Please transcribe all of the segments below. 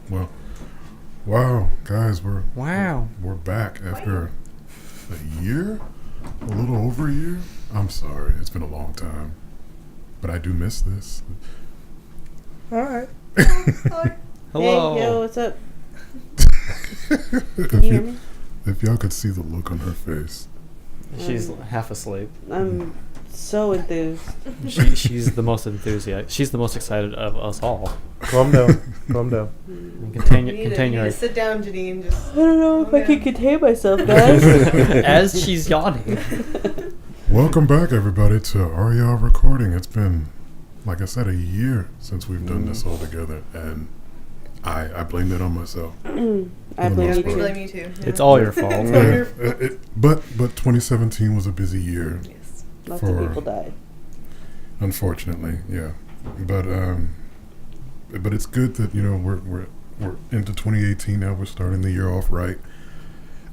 Well, wow, guys, we're back after a year, a little over a year. I'm sorry, it's been a long time, but I do miss this. All right. Hello. Hey, yo, what's up? If y'all could see the look on her face. She's half asleep. I'm so enthused. She's the most enthusiastic. She's the most excited of us all. Calm down. Contain your. Sit down, Janine. Just I don't know if I can contain myself, guys. As she's yawning. Welcome back, everybody, to REL Recording. It's been, like I said, a year since we've done this all together, and I blame that on myself. I blame you we too. blame you too. Yeah. It's all your fault. But 2017 was a busy year. Yes. Lots of people died. Unfortunately, yeah. But it's good that we're into 2018 now. We're starting the year off right.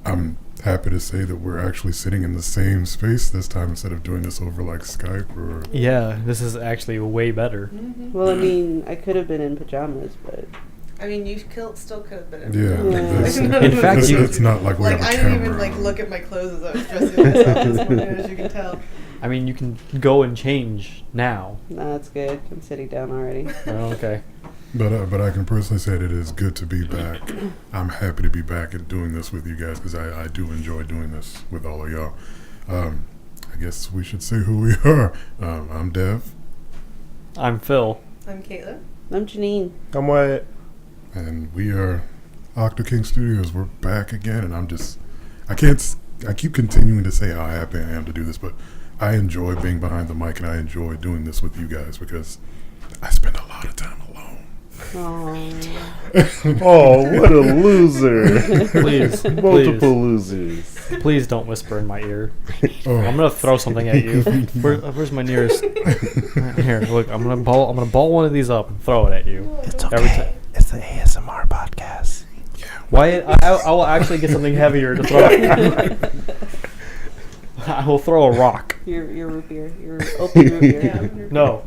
I'm happy to say that we're actually sitting in the same space this time instead of doing this over like Skype or. Yeah, this is actually way better. Mm-hmm. Well, I mean, I could have been in pajamas, but I mean, you still could have been. Yeah. In fact, it's not like we have a I camera. didn't even look at my clothes as I was dressing myself this morning, as you can tell. I mean, you can go and change now. nah, that's good. I'm sitting down already. Oh, okay. But I can personally say that it is good to be back. I'm happy to be back and doing this with you guys because I do enjoy doing this with all of y'all. I guess we should say who we are. I'm Dev. I'm Phil. I'm Caitlin. I'm Janine. I'm Wyatt. And we are OctoKing Studios. We're back again, and I keep continuing to say how happy I am to do this, but I enjoy being behind the mic, and I enjoy doing this with you guys because I spend a lot of time alone. Oh, what a loser. Please. Multiple losers. Please don't whisper in my ear. Oh. I'm gonna throw something at you. Where's my nearest? Here, look. I'm gonna ball one of these up and throw it at you. It's okay. It's the ASMR podcast. Wyatt, I will actually get something heavier to throw at you. I will throw a rock. Your root beer. Your open root beer. Yeah. No.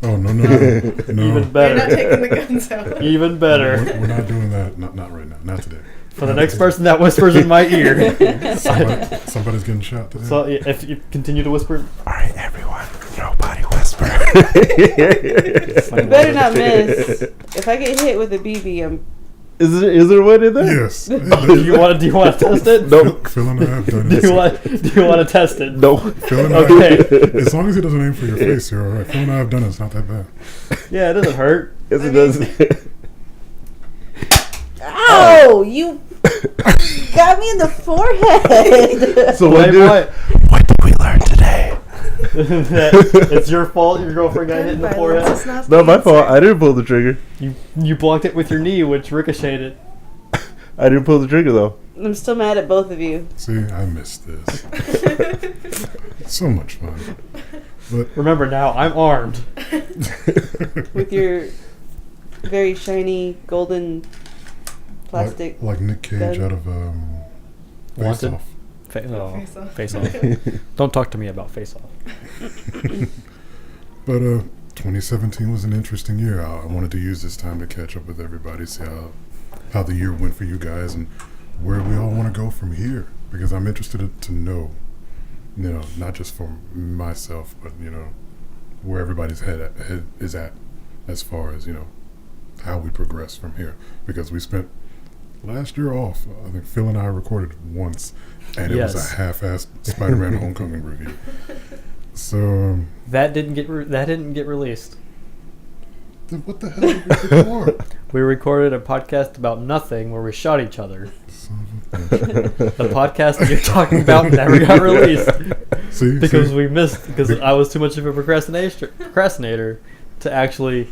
Oh, no. Even better. You're not taking the guns out. Even better. We're not doing that. Not right now. Not today. For the next person that whispers in my ear. Somebody's getting shot today. So if you continue to whisper. All right, everyone. Nobody whisper. You better not miss. If I get hit with a BB, I'm. Is there one in there? Yes. Do you want to test it? No. Phil and I have done Do this. you want to test it? No. Phil and Okay. as long as he doesn't aim for your face, you're all right. Phil and I have done it. It's not that bad. Yeah, it doesn't hurt. Yes, it does. Ow! You got me in the forehead. So what did we learn today? That it's your fault your girlfriend got hit in the forehead. It's not Not my fault. I didn't pull the trigger. You blocked it with your knee, which ricocheted. I didn't pull the trigger though. I'm still mad at both of you. See, I missed this. So much fun. But Remember now, I'm armed. With your very shiny golden plastic. like Nick Cage gun. out of Face Wanted? Off. Face Off. Face Off. Don't talk to me about Face Off. But 2017 was an interesting year. I wanted to use this time to catch up with everybody, see how the year went for you guys, and where we all want to go from here. Because I'm interested to know, not just for myself, but where everybody's head is at, as far as how we progress from here. Because we spent last year off. I think Phil and I recorded once, and it was a half-assed Spider-Man Homecoming review. So That didn't get released. then what the hell did we record? We recorded a podcast about nothing where we shot each other. Son of a bitch. The podcast that you're talking about never got released See, because I was too much of a procrastinator to actually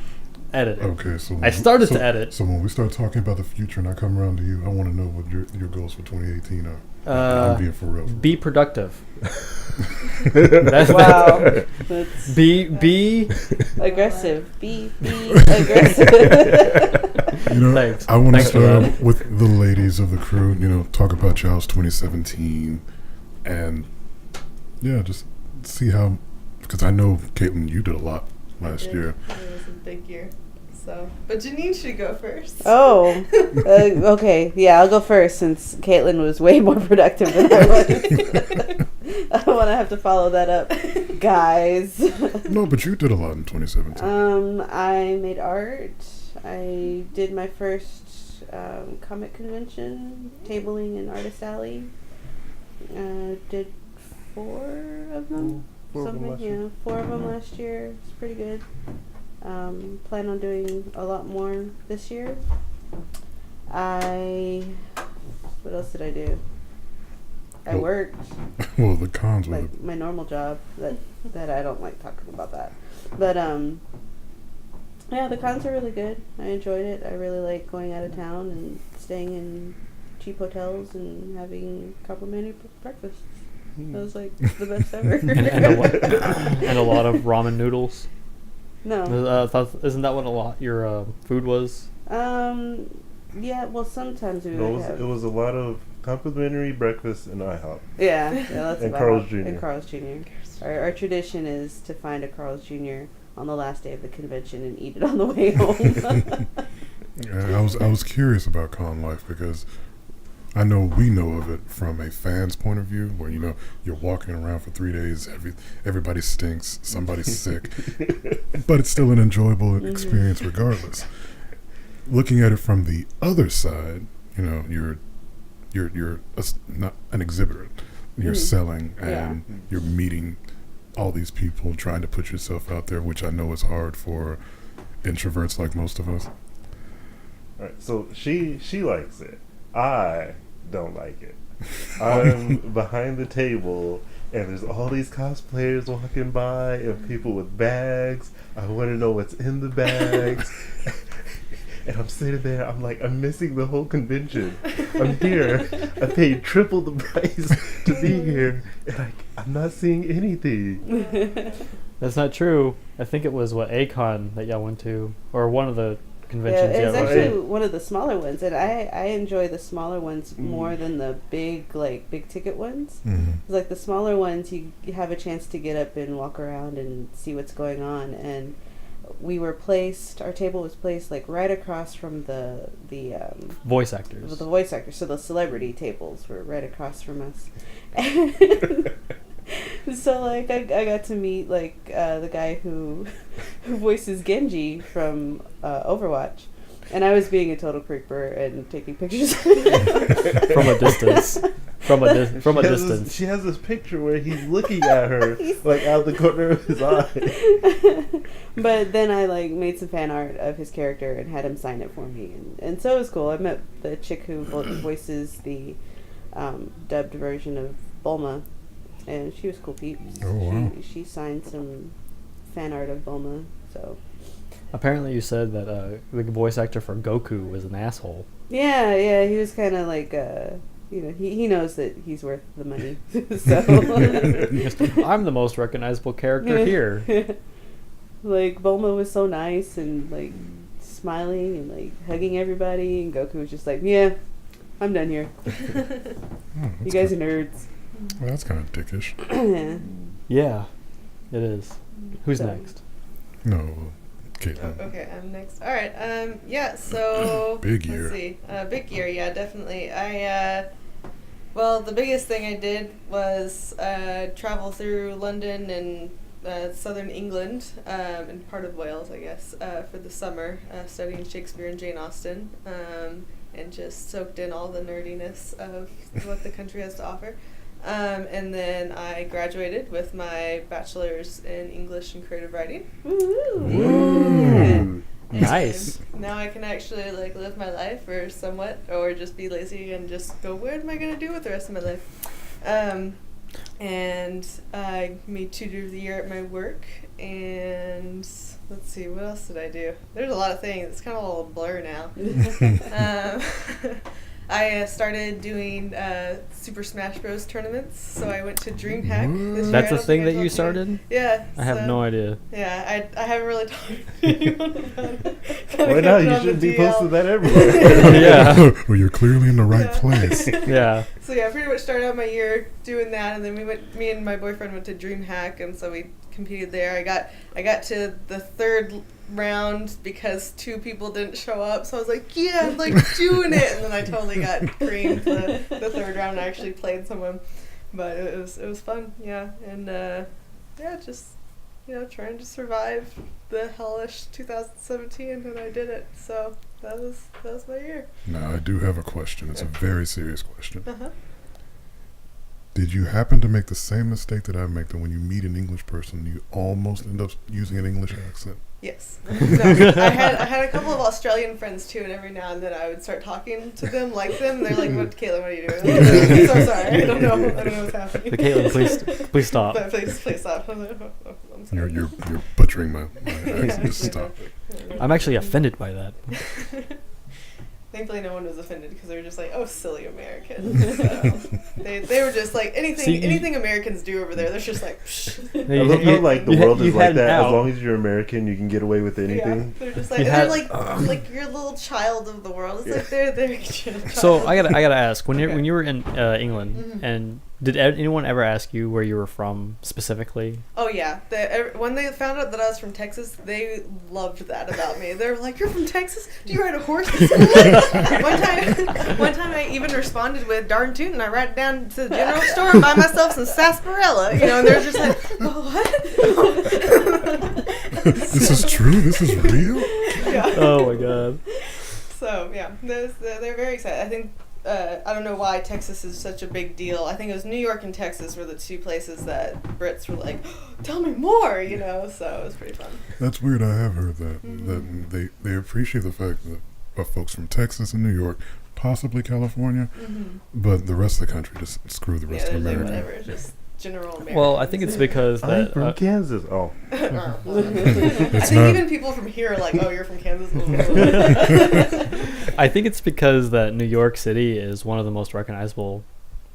edit it. Okay, so I started to edit. So when we start talking about the future and I come around to you, I want to know what your goals for 2018 are. I'm being for real. Be productive. Wow. That's Be aggressive. Be aggressive. Thanks. I want to Thanks for start that. with the ladies of the crew. Talk about y'all's 2017, and just see how. Because I know Caitlin, you did a lot last year. It was a big year. So, but Janine should go first. Oh, okay. Yeah, I'll go first since Caitlin was way more productive than I was. I don't want to have to follow that up, guys. No, but you did a lot in 2017. I made art. I did my first comic convention, tabling in Artist Alley. Did 4 of them. 4 of them last year. 4 of them last year. It's pretty good. Plan on doing a lot more this year. What else did I do? I Well, worked, Well, the cons were like my normal job. That I don't like talking about that. But yeah, the cons are really good. I enjoyed it. I really like going out of town and staying in cheap hotels and having complimentary breakfasts. That was like the best ever. And a lot of ramen noodles. No. Isn't that what a lot your food was? Yeah. Well, sometimes we No, would have. it was a lot of complimentary breakfast in IHOP. Yeah, that's And about Carl's it. Jr. And Carl's Jr. Our tradition is to find a Carl's Jr. on the last day of the convention and eat it on the way home. I was curious about con life because I know we know of it from a fan's point of view, where you're walking around for 3 days, everybody stinks, somebody's sick, but it's still an enjoyable experience regardless. Looking at it from the other side, you're not an exhibitor. You're selling and you're meeting all these people, trying to put yourself out there, which I know is hard for introverts like most of us. All right, so she likes it. I don't like it. I'm behind the table, and there's all these cosplayers walking by, and people with bags. I want to know what's in the bags. And I'm sitting there, I'm missing the whole convention. I'm here. I paid triple the price to be here, and I'm not seeing anything. That's not true. I think it was A-Con that y'all went to, or one of the Yeah, conventions. it was y'all went actually to. one of the smaller ones, and I enjoy the smaller ones more than the big ticket ones. Like the smaller ones, you have a chance to get up and walk around and see what's going on. And our table was placed like right across from the Voice actors. the voice actors. So the celebrity tables were right across from us. So like I got to meet like the guy who voices Genji from Overwatch, and I was being a total creeper and taking pictures From a distance. From a distance. She has this picture where he's looking at her like out the corner of his eye. But then I like made some fan art of his character and had him sign it for me, and so it was cool. I met the chick who voices the dubbed version of Bulma, and she was cool peeps. Oh, wow. She signed some fan art of Bulma, so. Apparently you said that the voice actor for Goku was an asshole. Yeah, he was kind of like, he knows that he's worth the money, so. I'm the most recognizable character here. Like, Bulma was so nice and, like, smiling and, like, hugging everybody, and Goku was just like, yeah, I'm done here. You guys are nerds. Well, that's kind of dickish. Yeah. Yeah, it is. Who's So- next? No, Caitlin. Okay, I'm next. All right. Yeah. So Big year. Let's see. Big year. Yeah, definitely. Well, the biggest thing I did was travel through London and southern England and part of Wales, I guess, for the summer, studying Shakespeare and Jane Austen, and just soaked in all the nerdiness of what the country has to offer. And then I graduated with my bachelor's in English and creative writing. Ooh. Nice. Now I can actually like live my life, or somewhat, or just be lazy and just go, what am I gonna do with the rest of my life? And I made Tutor of the Year at my work, and let's see, what else did I do? There's a lot of things. It's kind of all a blur now. I started doing Super Smash Bros. Tournaments, so I went to DreamHack this year. That's I a don't thing think I that you told started? Yeah. I have so- no idea. Yeah, I haven't really talked to anyone about it. Kinda Why kept not? it You on the shouldn't be DL. posting that everywhere. Yeah. Well, you're clearly in the right Yeah. place. Yeah. So yeah, I pretty much started out my year doing that, and then me and my boyfriend went to DreamHack, and so we competed there. I got to the round because 2 people didn't show up. So I was like, yeah, I'm like doing it. And then I totally got creamed the 3rd round. I actually played someone, but it was fun. Yeah, and yeah, just trying to survive the hellish 2017, and I did it. So that was my year. Now I do have a question. It's a very serious question. Uh-huh. Did you happen to make the same mistake that I make, that when you meet an English person, you almost end up using an English accent? Yes. No, I had a couple of Australian friends too, and every now and then I would start talking to them like them, and they're like, "What, Caitlin? What are you doing?" I'm so sorry. I don't know what's happening. But Caitlin, please stop. But please stop. I'm sorry. You're butchering my accent. Just stop it. I'm actually offended by that. Thankfully, no one was offended because they were just like, "Oh, silly Americans." So they were just like anything Americans do over there. They're just like. Psh. I love how like the world is like that. Out. As long as you're American, you can get away with anything. Yeah, they're just like they're like your little child of the world. It's like they're your child. So I gotta ask, when you were in England, Mm-hmm. and did anyone ever ask you where you were from specifically? Oh yeah, when they found out that I was from Texas, they loved that about me. They were like, "You're from Texas? Do you ride a horse?" One time I even responded with "darn tootin'." I ran down to the general store and buy myself some sarsaparilla, and they're just like, "Oh, what?" This is true? This is real? Yeah. Oh my god. So yeah, they're very excited. I think I don't know why Texas is such a big deal. I think it was New York and Texas were the 2 places that Brits were like, "Tell me more," So it was pretty fun. That's weird. I have heard that Mm-hmm. that they appreciate the fact that folks from Texas and New York, possibly California, but the rest of the country just screw the rest of They're America. like, whatever, just general Americans. Well, I think it's because I'm that from Kansas. Oh, I It's think not- even people from here are like, "Oh, you're from Kansas." I think it's because that New York City is one of the most recognizable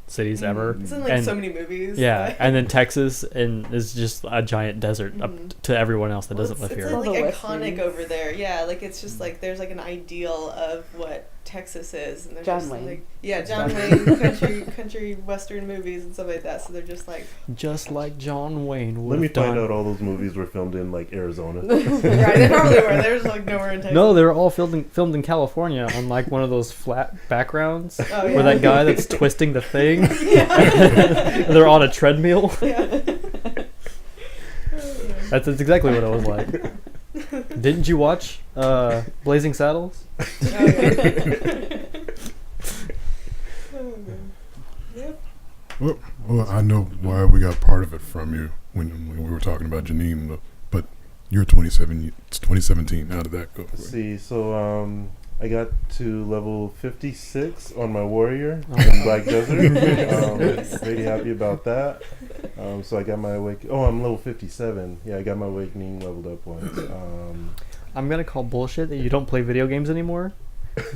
cities ever. It's in like And- so many movies. Yeah, and then Texas is just a giant desert up to everyone else that doesn't live it's here. like All the West iconic Cities. over there. Yeah, like it's just like there's like an ideal of what Texas is, and they're John just Wayne. like John Wayne country western movies and stuff like that. So they're just like Just like John Wayne would let me have done. find out all those movies were filmed in like Arizona. right. They probably were. They're just like nowhere in Texas. No, they were all filmed in California on like one of those flat backgrounds Oh, where that guy that's twisting the thing. And they're on a treadmill. That's exactly what it was like. Didn't you watch Blazing Saddles? Well, I know why we got part of it from you when we were talking about Janine, but you're 2017. How did that go? Let's see, so I got to level 56 on my warrior Oh. in Black Desert. Pretty happy about that. So I got my I'm level 57. Yeah, I got my awakening leveled up once. I'm gonna call bullshit that you don't play video games anymore,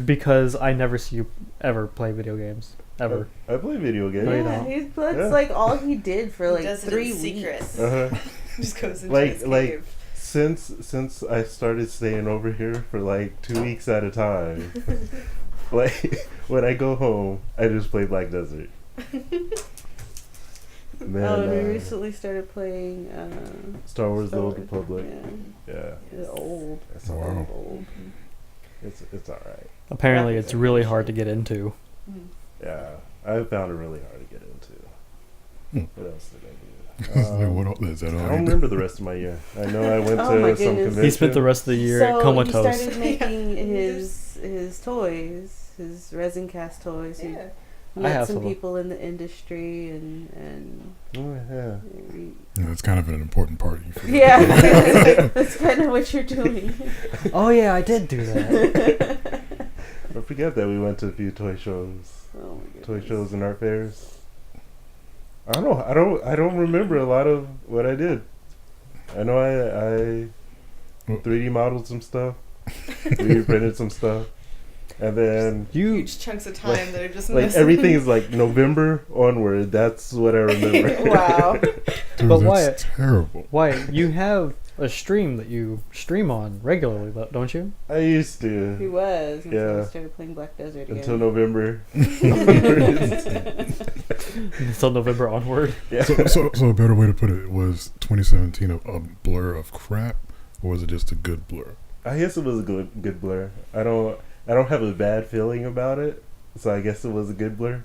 because I never see you ever play video games ever. I play video games. No, you Yeah, don't. that's Yeah. like all he did for like Does it in 3 secret. weeks. Uh-huh. Just goes into Like- his like- cave. Since I started staying over here for like 2 weeks at a time, like when I go home, I just play Black Desert. Man, Oh, and we recently started playing Star Wars: The Old Wars. Republic. Yeah, Yeah, it's old. it's Wow. alright. Old. It's alright. Apparently, it's really hard to get into. Yeah, I found it really hard to get into. Hmm. What else did I do? What else is that? I All don't you remember the rest of my year. I know I went Oh my to some goodness. convention. He spent the rest of the year So comatose. he started making his toys, his resin cast toys. He Yeah. I met have some some. people in the industry, and Oh, yeah. Yeah, that's kind of an important part. You forgot. yeah, that's kind of what you're doing. Oh yeah, I did do that. I forget that we went to a few toy shows, Oh my toy goodness. shows and art fairs. I don't know. I don't remember a lot of what I did. I know I 3D modeled some stuff, 3D printed some stuff, and then You Huge chunks of time that are just like missing. everything is like November onward. That's what I remember. Wow. Dude, But that's Wyatt- terrible. Why you have a stream that you stream on regularly, don't you? I used He to was until Yeah. I started playing Black Desert again. until November. Until November onward. Yeah. So a better way to put it was 2017 a blur of crap, or was it just a good blur? I guess it was a good blur. I don't have a bad feeling about it, so I guess it was a good blur.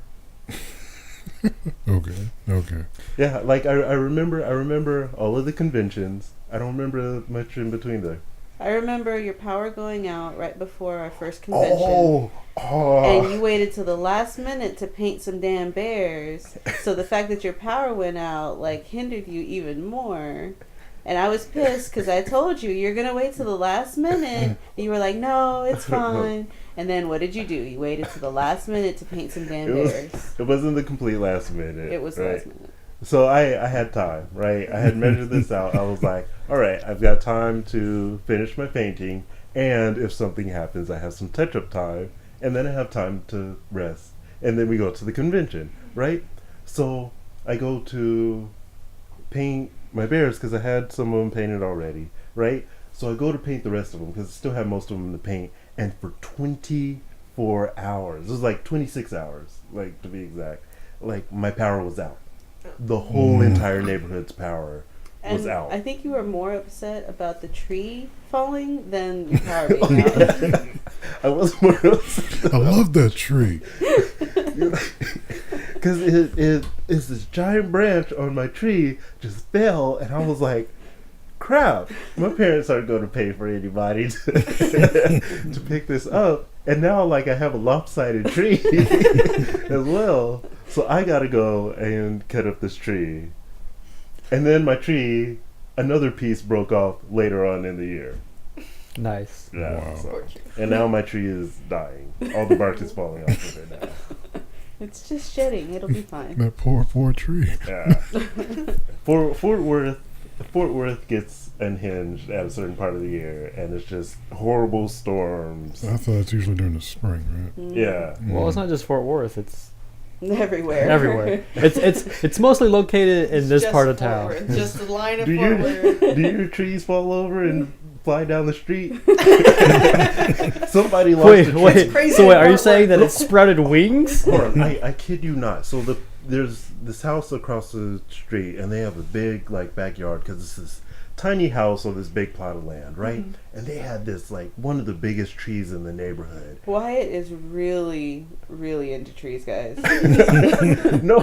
Okay. Yeah, like I remember all of the conventions. I don't remember much in between there. I remember your power going out right before our first convention. Oh. And you waited till the last minute to paint some damn bears. So the fact that your power went out like hindered you even more. And I was pissed because I told you you're gonna wait till the last minute. And you were like, "No, it's fine." And then what did you do? You waited till the last minute to paint some damn bears. It wasn't the complete last minute. It was the right? last minute. So I had time, right? I had measured this out. I was like, all right, I've got time to finish my painting, and if something happens, I have some touch-up time, and then I have time to rest. And then we go to the convention, right? So I go to paint my bears because I had some of them painted already, right? So I go to paint the rest of them because I still have most of them to paint, and for 24 hours, it was like 26 hours, like to be exact, like my power was out. The whole entire neighborhood's power was And out. I think you were more upset about the tree falling than your power being out. I was more upset. I love that tree. Because it's this giant branch on my tree just fell, and I was like, crap. My parents aren't going to pay for anybody to pick this up. And now, like, I have a lopsided tree as well. So I got to go and cut up this tree. And then my tree, another piece broke off later on in the year. Nice. Yeah. Wow. So, and now my tree is dying. All the bark is falling off of it now. It's just shedding. It'll be fine. That poor tree. Yeah. Fort Worth gets unhinged at a certain part of the year, and it's just horrible storms. I thought it's usually during the spring, right? Yeah. Well, it's not just Fort Worth. It's Everywhere. everywhere. It's mostly located in this Just part of forward. town. Just the line of Do forward. your trees fall over and fly down the street? Somebody lost a Wait, tree. wait. crazy So wait, are you Fort saying Worth. that it sprouted wings? Hold on, I kid you not. So there's this house across the street, and they have a big like backyard because it's this tiny house on this big plot of land, right? Mm-hmm. And they had this like one of the biggest trees in the neighborhood. Wyatt is really, really into trees, guys. No,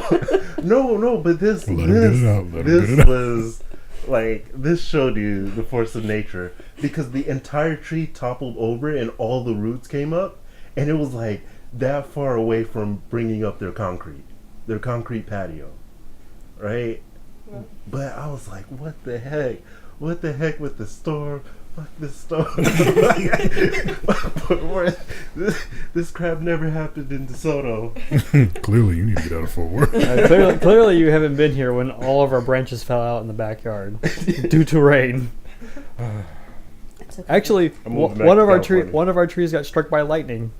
but this Let him get it out, let him get it out. was like this showed you the force of nature because the entire tree toppled over and all the roots came up, and it was like that far away from bringing up their concrete patio, right? Yeah. But I was like, what the heck with the storm? Fuck this storm. this crap never happened in DeSoto. Clearly, you need to get out of Fort Worth. Clearly, you haven't been here when all of our branches fell out in the backyard due to rain. It's okay. Actually, I'm moving back one to of our California. one of our trees got struck by lightning.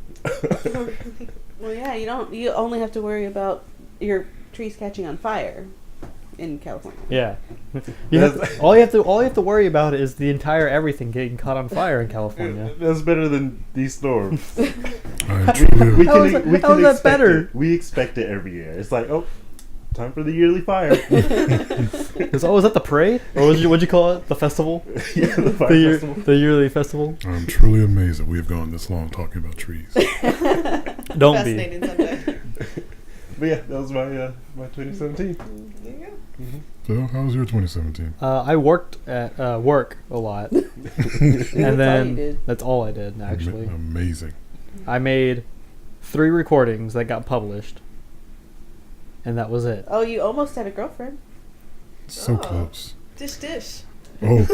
Well, yeah, you only have to worry about your trees catching on fire in California. Yeah, all you have to worry about is the entire everything getting caught on fire in California. That's better than these storms. I am truly, How is that expect better? it. We expect it every year. It's like, oh, time for the yearly fire. Was that the parade, or what'd you call it? The festival? Yeah, the fire festival. The yearly festival. I'm truly amazed that we have gone this long talking about trees. Don't be. Fascinating subject. But yeah, that was my 2017. There you go. So, how was your 2017? I worked at work a lot, and That's all then you did. that's all I did actually. Amazing. I made 3 recordings that got published, and that was it. Oh, you almost had a girlfriend. So Oh. close. Dish. Oh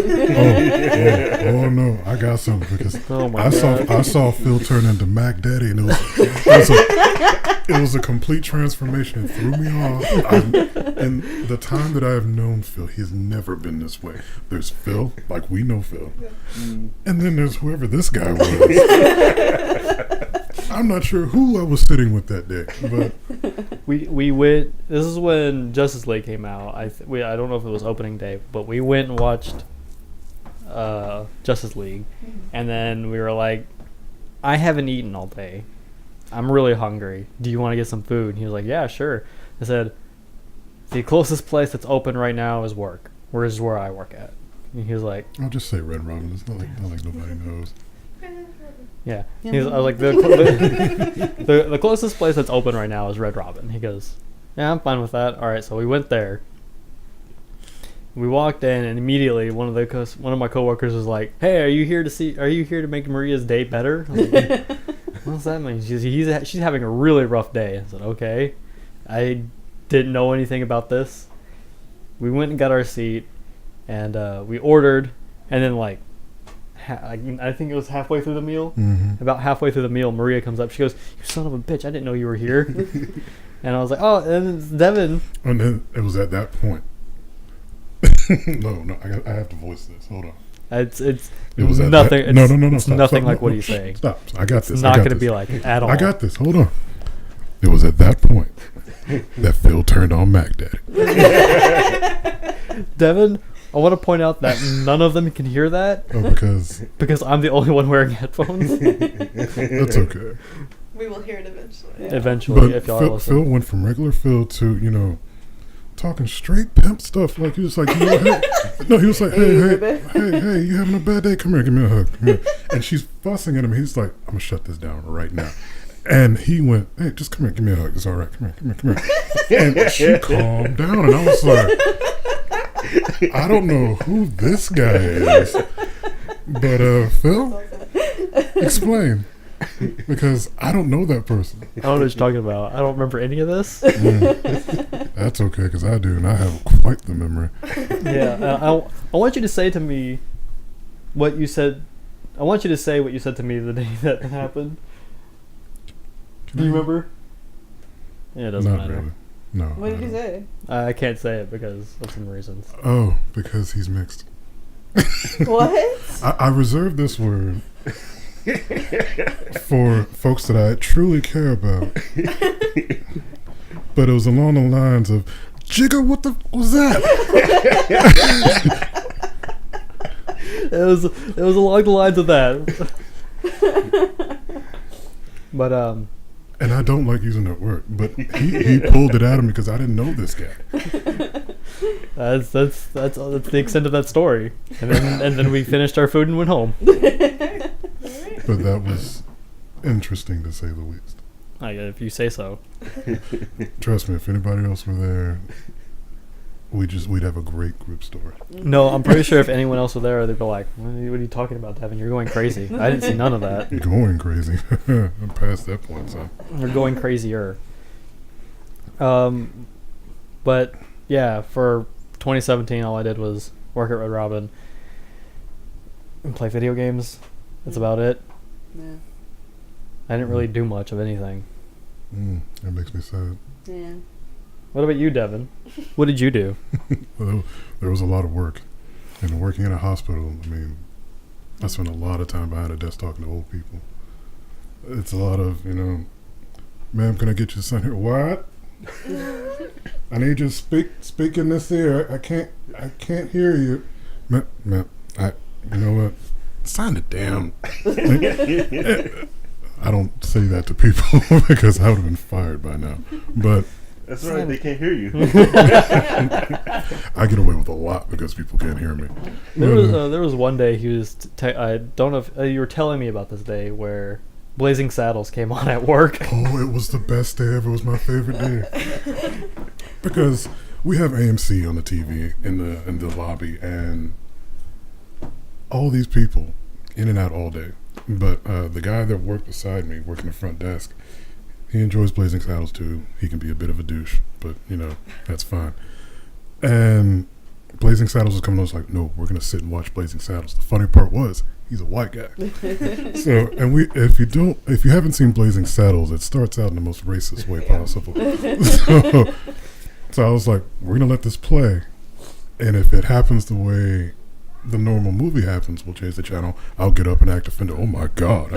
no! I got something because Oh my I god! saw Phil turn into Mac Daddy, and it was a complete transformation. It threw me off. And the time that I have known Phil, he's never been this way. There's Phil, like we know Phil, and then there's whoever this guy was. I'm not sure who I was sitting with that day, but We went. This is when Justice League came out. I don't know if it was opening day, but we went and watched Justice League, and then we were like, I haven't eaten all day. I'm really hungry. Do you want to get some food? And he was like, yeah, sure. I said, the closest place that's open right now is work. Where I work at. And he was like, I'll just say Red Robin. It's not like nobody knows. yeah. I was like, the closest place that's open right now is Red Robin. He goes, yeah, I'm fine with that. All right, so we went there. We walked in, and immediately one of my coworkers was like, "Hey, are you here to make Maria's day better?" I was like, what does that mean? She's having a really rough day. I said, okay. I didn't know anything about this. We went and got our seat, and we ordered, and then I think it was halfway through the meal. Mm-hmm. About halfway through the meal, Maria comes up. She goes, "You son of a bitch! I didn't know you were here." And I was like, "Oh, and it's Devin." And then it was at that point. No, I have to voice this. Hold on. It was at nothing. that, no. It's Stop, nothing stop, like what no, he's saying. Stop. I got this. It's not going to be like at all. I got this. Hold on. It was at that point that Phil turned on Mac Daddy. Devin, I want to point out that none of them can hear that. Oh, because I'm the only one wearing headphones. that's okay. We will hear it eventually. Yeah. Eventually, But if y'all are listening. Phil went from regular Phil to, talking straight pimp stuff. Like he was like, hey. No, he was like, hey, you having a bad day? Come here, give me a hug. Come here. And she's fussing at him. He's like, I'm gonna shut this down right now. And he went, hey, just come here, give me a hug. It's all right. Come here. And she calmed down, and I was like, I don't know who this guy is, but Phil, explain. Because I don't know that person. I don't know what you're talking about. I don't remember any of this. That's okay, because I do, and I have quite the memory. Yeah, I want you to say to me what you said. I want you to say what you said to me the day that happened. Do you remember? Yeah, it doesn't Not matter. really. No. What did you say? I can't say it because of some reasons. Oh, because he's mixed. What? I reserve this word for folks that I truly care about. But it was along the lines of, Jigga, what the was that? It was along the lines of that. But And I don't like using that word, but he pulled it out of me because I didn't know this guy. that's the extent of that story. And then we finished our food and went home. But that was interesting to say the least. If you say so. Trust me, if anybody else were there, we'd have a great group story. No, I'm pretty sure if anyone else were there, they'd be like, what are you talking about, Devin? You're going crazy. I didn't see none of that. Going crazy. I'm past that point, son. You're going crazier. But yeah, for 2017, all I did was work at Red Robin and play video games. That's about it. Yeah. I didn't really do much of anything. That makes me sad. Yeah. What about you, Devin? What did you do? Well, there was a lot of work. And working in a hospital, I spent a lot of time behind a desk talking to old people. It's a lot of, ma'am, can I get your son here? What? I need you to speak in this ear. I can't hear you. Ma'am, you know what? Sign it down. I don't say that to people because I would have been fired by now. But that's right, they can't hear you. I get away with a lot because people can't hear me. There was one day he was. I don't know if you were telling me about this day where Blazing Saddles came on at work. Oh, it was the best day ever. It was my favorite day because we have AMC on the TV in the lobby, and all these people in and out all day. But the guy that worked beside me, working the front desk, he enjoys Blazing Saddles too. He can be a bit of a douche, but that's fine. And Blazing Saddles was coming on. I was like, no, we're gonna sit and watch Blazing Saddles. The funny part was he's a white guy. So, and if you haven't seen Blazing Saddles, it starts out in the most racist way possible. So I was like, we're gonna let this play, and if it happens the way the normal movie happens, we'll change the channel. I'll get up and act offended. Oh my God.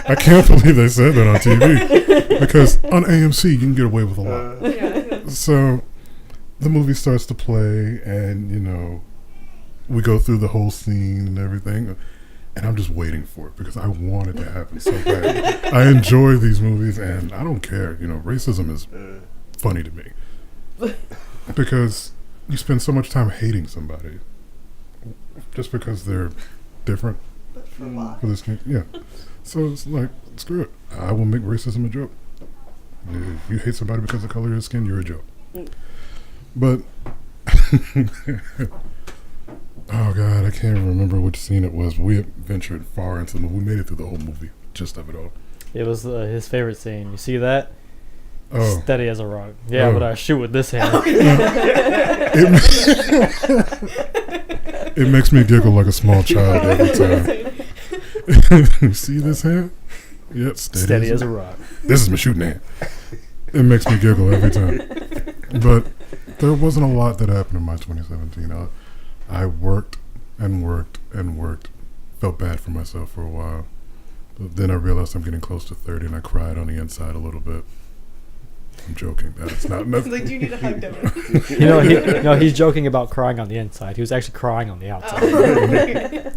I can't believe they said that on TV. Because on AMC, you can get away with a lot. So the movie starts to play, and, we go through the whole scene and everything. And I'm just waiting for it because I want it to happen so bad. I enjoy these movies, and I don't care. Racism is funny to me. Because you spend so much time hating somebody just because they're different But for what? for this thing. Yeah. So it's like, screw it. I will make racism a joke. If you hate somebody because of the color of their skin, you're a joke. But oh god, I can't remember which scene it was. We had ventured far into the movie. We made it through the whole movie, gist of it all. It was his favorite scene. You see that? Oh, Steady as a rock. Yeah, Oh. but I shoot with this hand. it makes me giggle like a small child every time. You see this hand? Yep, Steady as a rock. This is my shooting hand. It makes me giggle every time. But there wasn't a lot that happened in my 2017. I worked and worked and worked. Felt bad for myself for a while. But then I realized I'm getting close to 30 and I cried on the inside a little bit. I'm joking. That's not It's nothing. like, do you need a hug, Devin? He's joking about crying on the inside. He was actually crying on the outside. Oh. Yeah,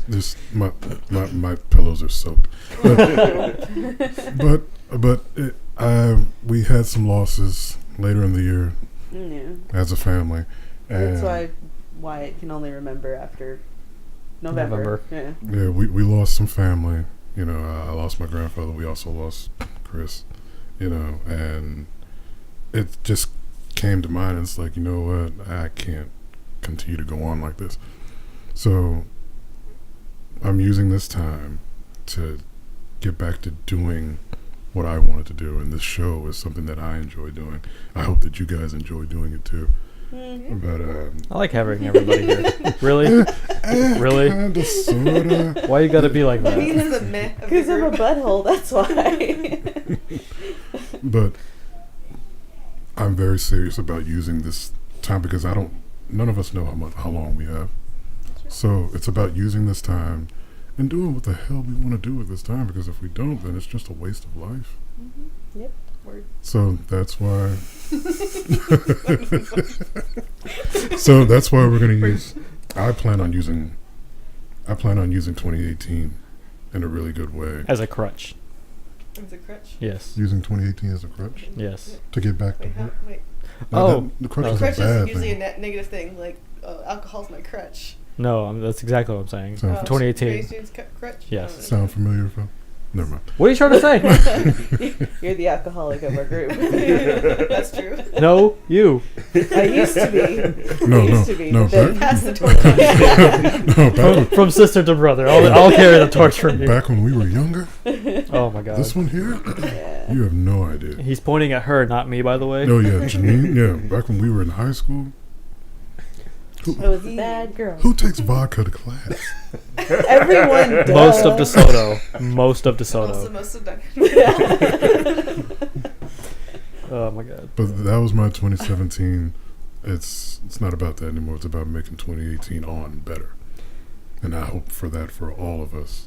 there's my pillows are soaked. But we had some losses later in the year Yeah. as a family. And That's why Wyatt can only remember after November. Yeah. yeah, we lost some family. You know, I lost my grandfather. We also lost Chris. You know, and it just came to mind. And it's like, you know what? I can't continue to go on like this. So I'm using this time to get back to doing what I wanted to do. And this show is something that I enjoy doing. I hope that you guys enjoy doing it too. Mm-hmm. But I like having everybody here. Really? Really? Kinda, sorta. Why you gotta be like I mean, that? it's the meh of the Because I'm a group. butthole, that's why. But I'm very serious about using this time because none of us know how long we have. So it's about using this time and doing what the hell we want to do with this time, because if we don't, then it's just a waste of life. Yep. Word. So that's why. So that's why we're going to use. I plan on using 2018 in a really good way. As a crutch. It's a crutch. Yes. Using 2018 as a crutch Yes. to get back to Wait, how, work. wait. No, Oh. the crutch Oh. is a Crutch bad is usually thing. a negative thing. Like, alcohol's my crutch. No, that's exactly what I'm saying. So- Oh, 2018. Very soon's crutch? Yes. Oh, Sound familiar, Phil? Never mind. What are you trying to say? You're the alcoholic of our group. That's true. No, you. I used to be. No, I used no, to be. no, but then- Pass the torch. No, From sister to brother. I'll carry the torch from you. back when we were younger, Oh my god. this one here, Yeah. you have no idea. He's pointing at her, not me, by the way. No, yeah, Janine, yeah, back when we were in high school. I was a bad girl. Who takes vodka to class? Everyone does. Most of DeSoto. Most of Also, DeSoto. most of Duncan. Oh my god. But that was my 2017. It's not about that anymore. It's about making 2018 on better. And I hope for that for all of us.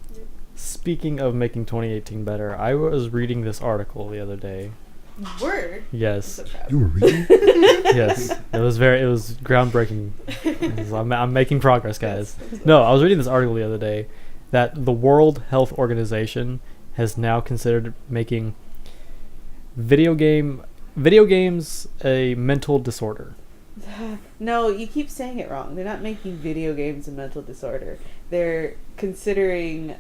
Speaking of making 2018 better, I was reading this article the other day. Word. I'm Yes. so proud. You were reading? Yes. It was groundbreaking. I'm making progress, guys. No, I was reading this article the other day that the World Health Organization has now considered making video games a mental disorder. No, you keep saying it wrong. They're not making video games a mental disorder. They're considering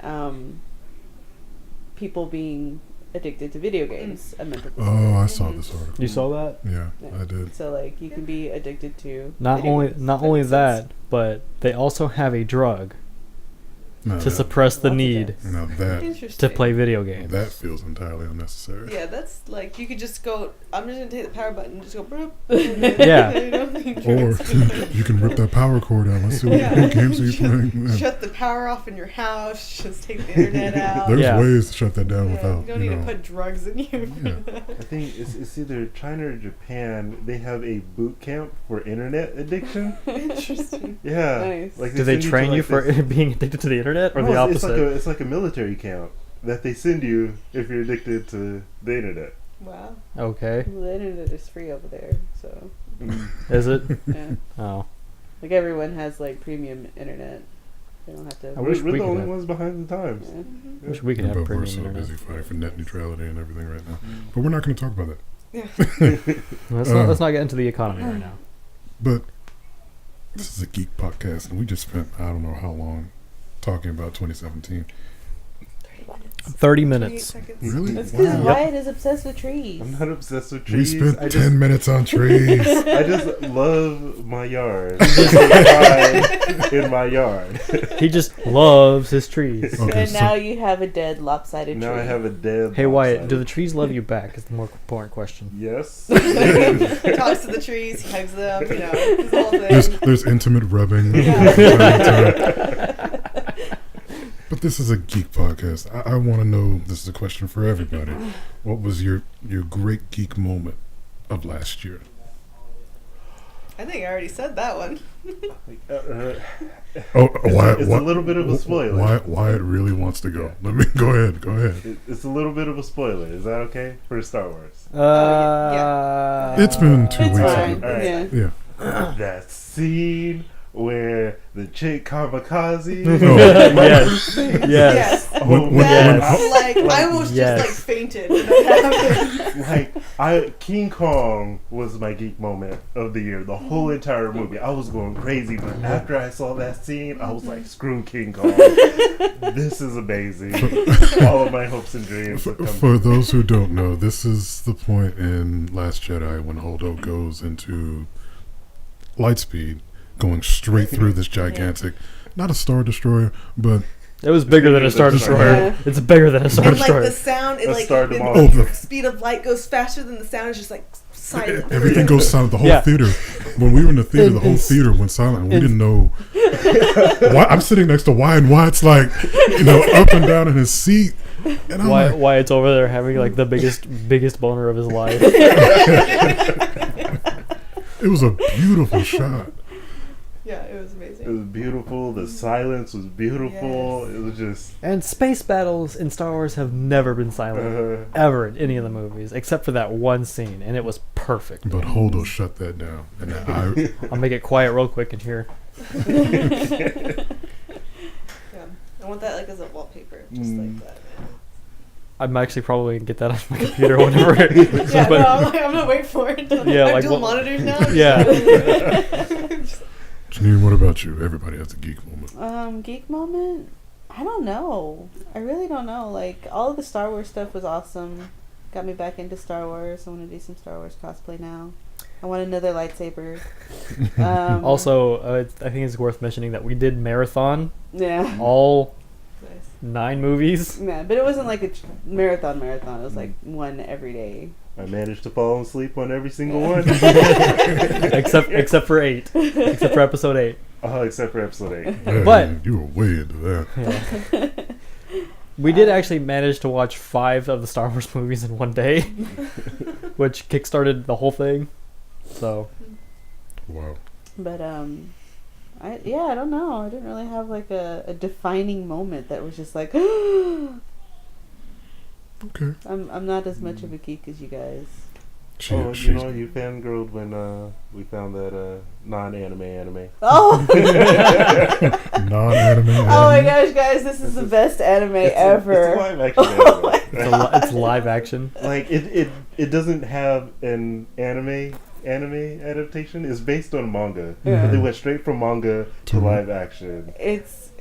people being addicted to video games a mental disorder. Oh, I saw this article. You saw that? Yeah, Yeah. I did. So like you can be addicted to Not video only games. not That only makes that, sense. but they also have a drug No, to suppress the Lots of need drugs. now that Interesting. to play video games. that feels entirely unnecessary. Yeah, that's like you could just go. I'm just gonna take the power button and just go. Broop. Yeah. You don't need Or drugs. you can rip that power cord out. Let's see Yeah. what games are you playing. Yeah. Shut the power off in your house. Just take the internet out. There's Yeah. ways to shut that down Yeah, without, you don't need know. to put drugs in you. Yeah. I think it's either China or Japan. They have a boot camp for internet addiction. Interesting. Yeah. Nice. Like Do they send to, train you like, for this- being addicted to the internet or No, the it's opposite? it's like a military camp that they send you if you're addicted to the internet. Wow. Okay. Well, the internet is free over there, so Is it? yeah. Oh. Like everyone has like premium internet. They don't have to. I wish we're we the could only have- ones behind the times. Yeah. Mm-hmm. Wish we could Yeah, have but we're premium so internet. busy fighting for net neutrality and everything right now. But we're not going to talk about that. Yeah. Let's Uh, not get into the economy right now. But This is a geek podcast, and we just spent I don't know how long talking about 2017. 30 minutes. 28 seconds. Really? That's because Wow. Wyatt is obsessed with trees. I'm not obsessed with We trees. spent I 10 minutes on trees. I just love my yard. Just in my yard. He just loves his trees. Okay, And so- now you have a dead lopsided Now tree. I have a dead. Hey Wyatt, lopsided- do the trees love you back? Is the more important question. Yes. He talks to the trees, he hugs them, you know, his whole thing. There's intimate rubbing. Yeah. But this is a geek podcast. I want to know, this is a question for everybody. What was your great geek moment of last year? I think I already said that one. Oh, Wyatt, it's a little bit of a spoiler. Wyatt really wants to go. Let me go ahead. Go ahead. It's a little bit of a spoiler. Is that okay for Star Wars? It's been 2 It's weeks fine. ago. Alright. Yeah. Yeah. That scene where the chick kamikaze. Oh. Yes. Yes. Yes. Oh, That's Yes. like, I almost Yes. just like fainted when that happened. King Kong was my geek moment of the year. The whole entire movie, I was going crazy. But after I saw that scene, I was like, "Screw King Kong! This is amazing." All of my hopes and dreams have come For those who don't know, this is the point in Last Jedi when Holdo goes into lightspeed, going straight through this gigantic, not a Star Destroyer, but It was bigger than a Star Destroyer. Yeah. It's bigger than a Star And like Destroyer. the sound, it A like star the demolish. speed of light goes faster than the sound. Is just like silent. everything goes silent. The whole Yeah. theater. When we were in the theater, the whole And- theater went silent. And we and- didn't know. I'm sitting next to Wyatt, and Wyatt's like, up and down in his seat. And I'm like, Wyatt's over there having like the biggest boner of his life. it was a beautiful shot. Yeah, it was It amazing. was beautiful. The silence was beautiful. Yes. It was just. And space battles in Star Wars have never been silent ever in any of the movies, except for that one scene, and it was perfect. But Holdo shut that down. And I'll make it quiet real quick in here. Yeah, I want that like as a wallpaper, just like that. I'm actually probably gonna get that on my computer whenever. Yeah, but- no, I'm gonna wait for it. Yeah, I have like, dual well- monitors now. Yeah. Janine, what about you? Everybody has a geek moment. Geek moment? I don't know. I really don't know. Like, all of the Star Wars stuff was awesome. Got me back into Star Wars. I want to do some Star Wars cosplay now. I want another lightsaber. Also, I think it's worth mentioning that we did marathon Yeah. all Nice. 9 movies. Yeah, but it wasn't like a marathon. It was like one every day. I managed to fall asleep on every single one. except for 8. Except for episode 8. Except for episode 8. Yeah, But- you were way into that. Yeah. We did actually manage to watch 5 of the Star Wars movies in one day, which kickstarted the whole thing. So, Wow. But I don't know. I didn't really have like a defining moment that was just like Okay. I'm not as much of a geek as you guys. She's You fangirled when we found that non-anime anime. Oh, non-anime. oh my gosh, guys, this is the best anime ever. It's a live action anime. it's live action. Like it doesn't have an anime adaptation. It's based on manga. Yeah. But they went straight from manga to Mhm. live action. It's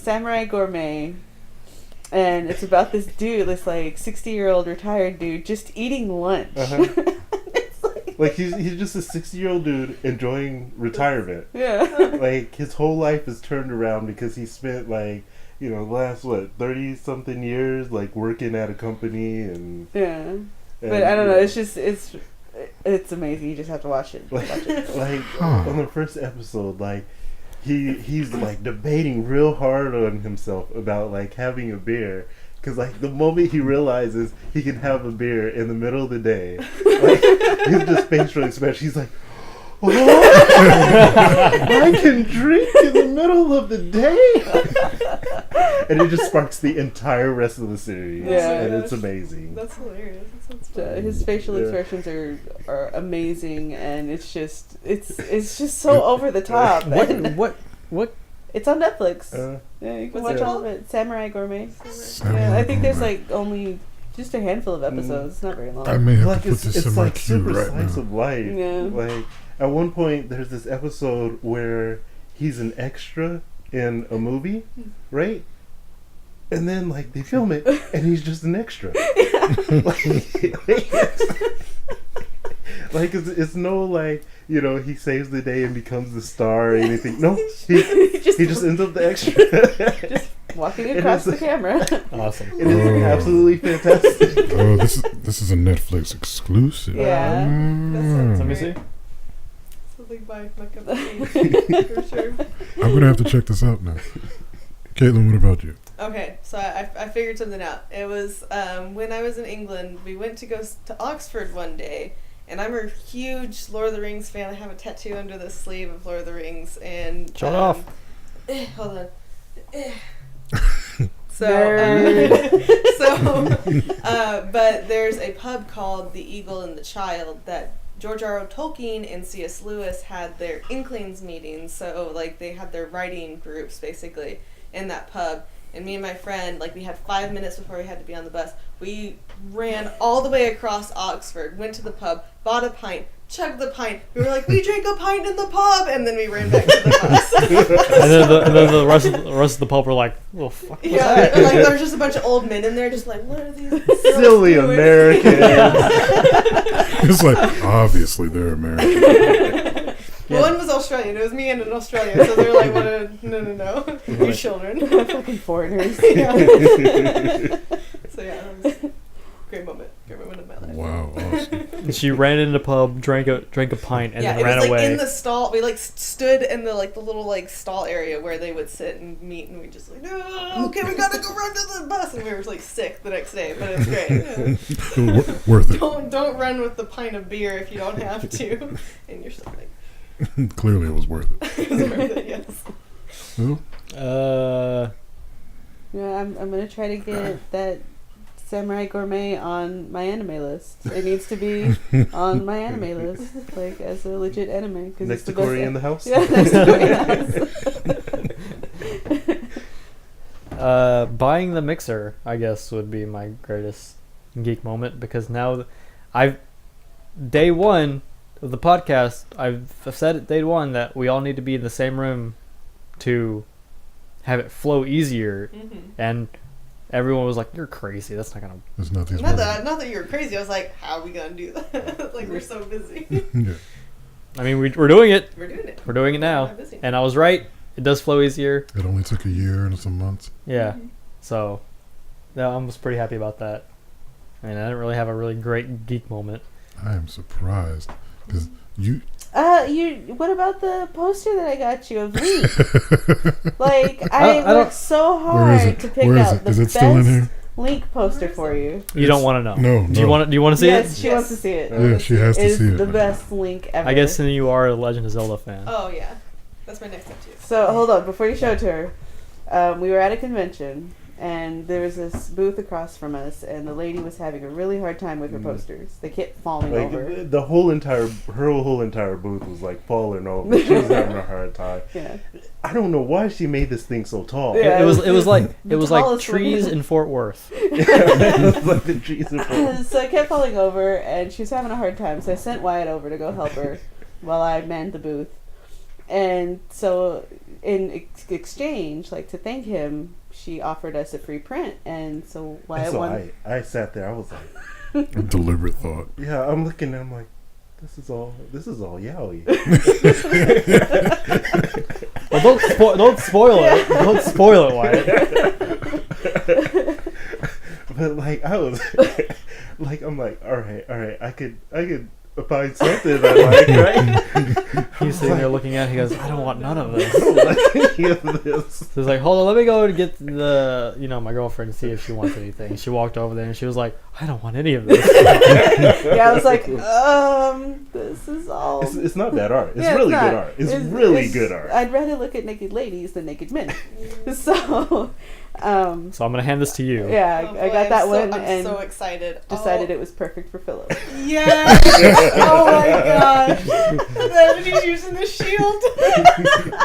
Samurai Gourmet, and it's about this dude, this like 60-year-old retired dude, just eating lunch. Uh-huh. It's like, Like he's just a 60-year-old dude enjoying retirement. yeah. Like his whole life is turned around because he spent like the last 30 something years like working at a company and Yeah. But I don't know. It's just it's amazing. You just have to watch it. like, Watch it. like Huh. on the first episode, like he's like debating real hard on himself about like having a beer, because like the moment he realizes he can have a beer in the middle of the day, like his just facial expression, he's like, "Oh, I can drink in the middle of the day," and it just sparks the entire rest of the series, Yeah. and it's amazing. That's hilarious. That sounds fun. His facial Yeah. expressions are amazing, and it's just so over the top. And What? it's on Netflix. Uh, Yeah, you can What's watch it all called? of it. Samurai Gourmet. Samurai Yeah, I think there's Gourmet. like only Just a handful of episodes, not very long. I may have Like to put this in it's my like queue super right slice now. of life. Yeah. Like at one point, there's this episode where he's an extra in a movie, right? And then like they film it, and he's just an extra. Like it's no like he saves the day and becomes the star or anything. No, he just ends up the extra. Just walking across the camera. Awesome. It is absolutely fantastic. Oh, this is a Netflix exclusive. Yeah. Let me see. Something by my cup of tea, for sure. I'm gonna have to check this out now. Caitlin, what about you? Okay, so I figured something out. It was when I was in England, we went to go to Oxford one day, and I'm a huge Lord of the Rings fan. I have a tattoo under the sleeve of Lord of the Rings, and Show it off. Hold on. But there's a pub called The Eagle and the Child that George R. Tolkien and C.S. Lewis had their Inklings meetings. So like they had their writing groups basically in that pub. And me and my friend, like we had 5 minutes before we had to be on the bus. We ran all the way across Oxford, went to the pub, bought a pint, chugged the pint. We were like, we drank a pint in the pub, and then we ran back to the bus. And then the rest of the pub were like, "Oh fuck." What's Yeah, that? and, like there was just a bunch of old men in there, just like, what are these Silly doing? Americans. It's like obviously they're American. Yeah. One was Australian. It was me and an Australian. So they were like, no. You children. Fucking foreigners. Yeah. So yeah, that was a great moment. Great moment of my life. Wow, awesome. And she ran into the pub, drank a pint, and yeah, then it ran was like away. in the stall. We like stood in the little like stall area where they would sit and meet, and we just like, no, okay, we gotta go run to the bus, and we were like sick the next day, but it's great. Worth it. Don't run with the pint of beer if you don't have to, and you're still like, Clearly, it was worth it. it was worth it, yes. Who? Yeah, I'm gonna try to get that Samurai Gourmet on my anime list. It needs to be on my anime list, like as a legit anime. Cause Next it's to the best Corey in the house. Yeah, next to Corey in the house. Buying the mixer, I guess, would be my greatest geek moment because now day one of the podcast, I've said it day one that we all need to be in the same room to have it flow easier, and everyone was like, "You're crazy. That's not gonna." It's not these. Not that you're crazy. I was like, how are we gonna do that? Like we're so busy. Yeah. I mean, we're doing it. We're doing it. We're doing it now, We're busy. and I was right. It does flow easier. It only took a year and some months. Yeah. So, yeah, I was pretty happy about that. I mean, I didn't really have a really great geek moment. I am surprised because you. What about the poster that I got you of Link? Like, I I don't- worked so Where is hard it? to pick Where is out it? the Is it best still in here? Link poster for you. You don't want to know. No, Do you no. want? Do you want to see Yes, it? she wants to see it. Yeah, she has It to is see it. the best Link ever. I guess then you are a Legend of Zelda fan. Oh yeah, that's my next step too. So hold on, before you show it to her, we were at a convention, and there was this booth across from us, and the lady was having a really hard time with her posters. They kept falling Like over. her whole entire booth was like falling over. She was having a hard time. Yeah. I don't know why she made this thing so tall. Yeah. It was like The it was like tallest one. trees in Fort Worth. It was like the trees are full. So it kept falling over, and she was having a hard time. So I sent Wyatt over to go help her while I manned the booth. And so, in exchange, like to thank him, she offered us a free print. And so Wyatt So won. I sat there. I was like, A deliberate thought. yeah. I'm looking and I'm like, this is all yaoi. Well, don't spoil it. Don't spoil it, Wyatt. But like I was like I'm like all right I could find something I like, right? He's sitting there looking at it. He goes, I don't want none of I this. don't like any of this. So he's like, hold on, let me go and get my girlfriend to see if she wants anything. She walked over there and she was like, I don't want any of this. Yeah, I was like, this is all. It's not bad art. It's Yeah, really not. good art. It's really good art. I'd rather look at naked ladies than naked men. So, So I'm gonna hand this to you. Yeah, Oh I boy, got that one I'm and so excited. decided it was perfect for Philip. Yeah. Oh my gosh. That he's using the shield.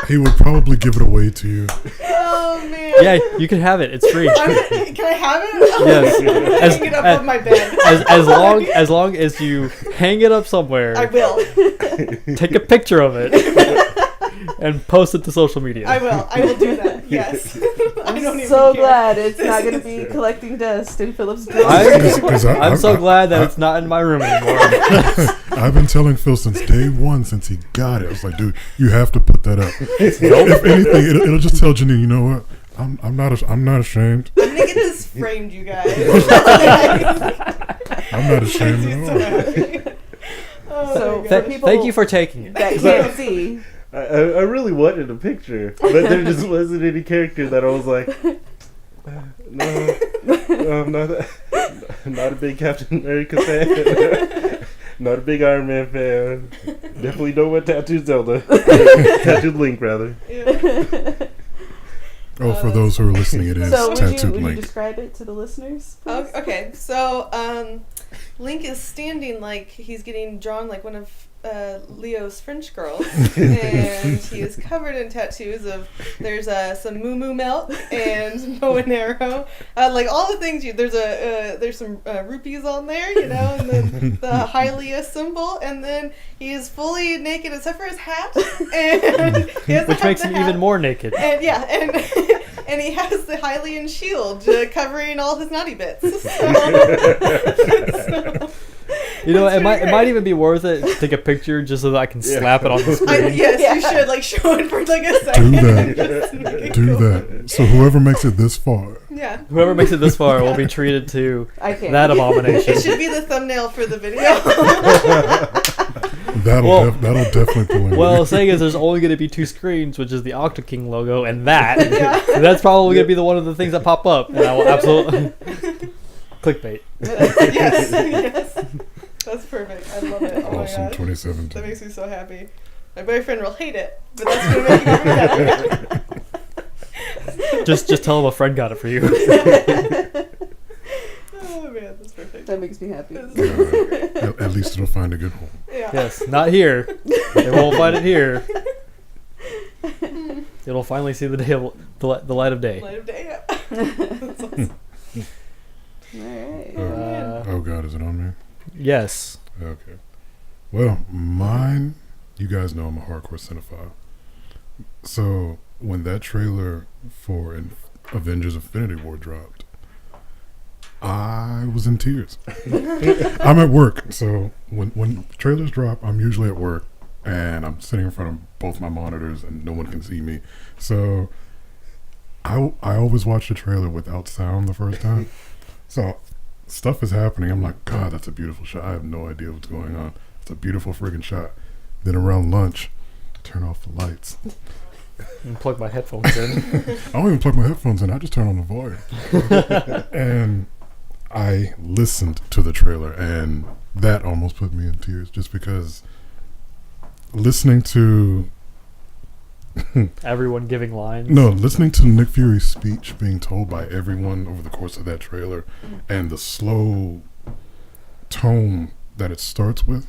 He would probably give it away to you. Oh man. Yeah, you can have it. It's free. Can I have it? Yes. Hang it up on my bed. As long as you hang it up somewhere, I will. take a picture of it, and post it to social media. I will. I will do that. Yes. I don't I'm even so care. glad it's not going to be collecting dust in Philip's drawer. I'm so glad that it's not in my room anymore. I've been telling Phil since day one, since he got it. I was like, dude, you have to put that up. If anything, it'll just tell Janine, you know what? I'm not ashamed. I'm gonna get this framed, you guys. I'm not ashamed He's at so all. happy. Oh So my for gosh. people Thank you for taking it. that can't see, I really wanted a picture, but there just wasn't any character that I was like, no, I'm not a big Captain America fan. Not a big Iron Man fan. Definitely don't want Tattooed Zelda. Tattooed Link, rather. Yeah. Oh, for those who are listening, it is so Tattooed would you Link. describe it to the listeners? Oh, please? okay, so Link is standing like he's getting drawn like one of Leo's French girls, and he is covered in tattoos of there's some moo moo milk and bow and arrow, like all the things. There's some rupees on there, you know, and then the Hylia symbol, and then he is fully naked except for his hat, and he has Which makes him even more naked. And yeah, and he has the Hylian shield covering all his naughty bits. So, You know, That's it pretty might great. even be worth it to take a picture just so that I can slap it on the screen. Yes, Yeah. you should like show it for like a second. Just make it Do cool. that. So whoever makes it this far, Yeah. Whoever makes it this far will be treated to I can't. that abomination. It should be the thumbnail for the video. Well- that'll definitely pull in. Well, the thing is, there's only going to be two screens, which is the OctoKing logo and that. Yeah. And that's probably going to be the one of the things that pop up, and I will absolutely clickbait. yes. That's perfect. I love it. Oh Awesome, my gosh. 2017. That makes me so happy. My boyfriend will hate it, but that's gonna make it better. Just tell him a friend got it for you. Oh man, that's perfect. That makes me happy. At least it'll find a good home. Yeah. Yes, not here. They won't find it here. It'll finally see the day of, the light of day. Light of day. Yeah. That's awesome. Alright. Oh God, is it on me? Yes. Okay. Well, mine, you guys know I'm a hardcore cinephile. So when that trailer for Avengers Infinity War dropped, I was in tears. I'm at work, so when trailers drop, I'm usually at work, and I'm sitting in front of both my monitors, and no one can see me. So I always watch the trailer without sound the first time. So stuff is happening. I'm like, God, that's a beautiful shot. I have no idea what's going on. It's a beautiful friggin' shot. Then around lunch, I turn off the lights. And plug my headphones in. I don't even plug my headphones in. I just turn on the volume. And I listened to the trailer, and that almost put me in tears, just because listening to Everyone giving lines. listening to Nick Fury's speech being told by everyone over the course of that trailer, and the slow tone that it starts with.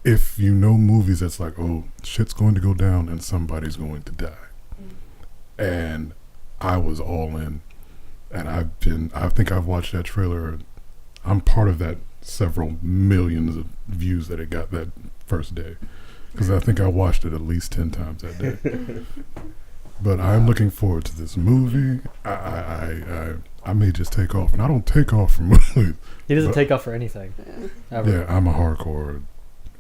If you know movies, that's like, oh, shit's going to go down and somebody's going to die. And I was all in. And I think I've watched that trailer. I'm part of that several millions of views that it got that first day. Because I think I watched it at least 10 times that day. But I'm looking forward to this movie. I may just take off. And I don't take off from movies. He doesn't But- take off for anything. Ever. Yeah, I'm a hardcore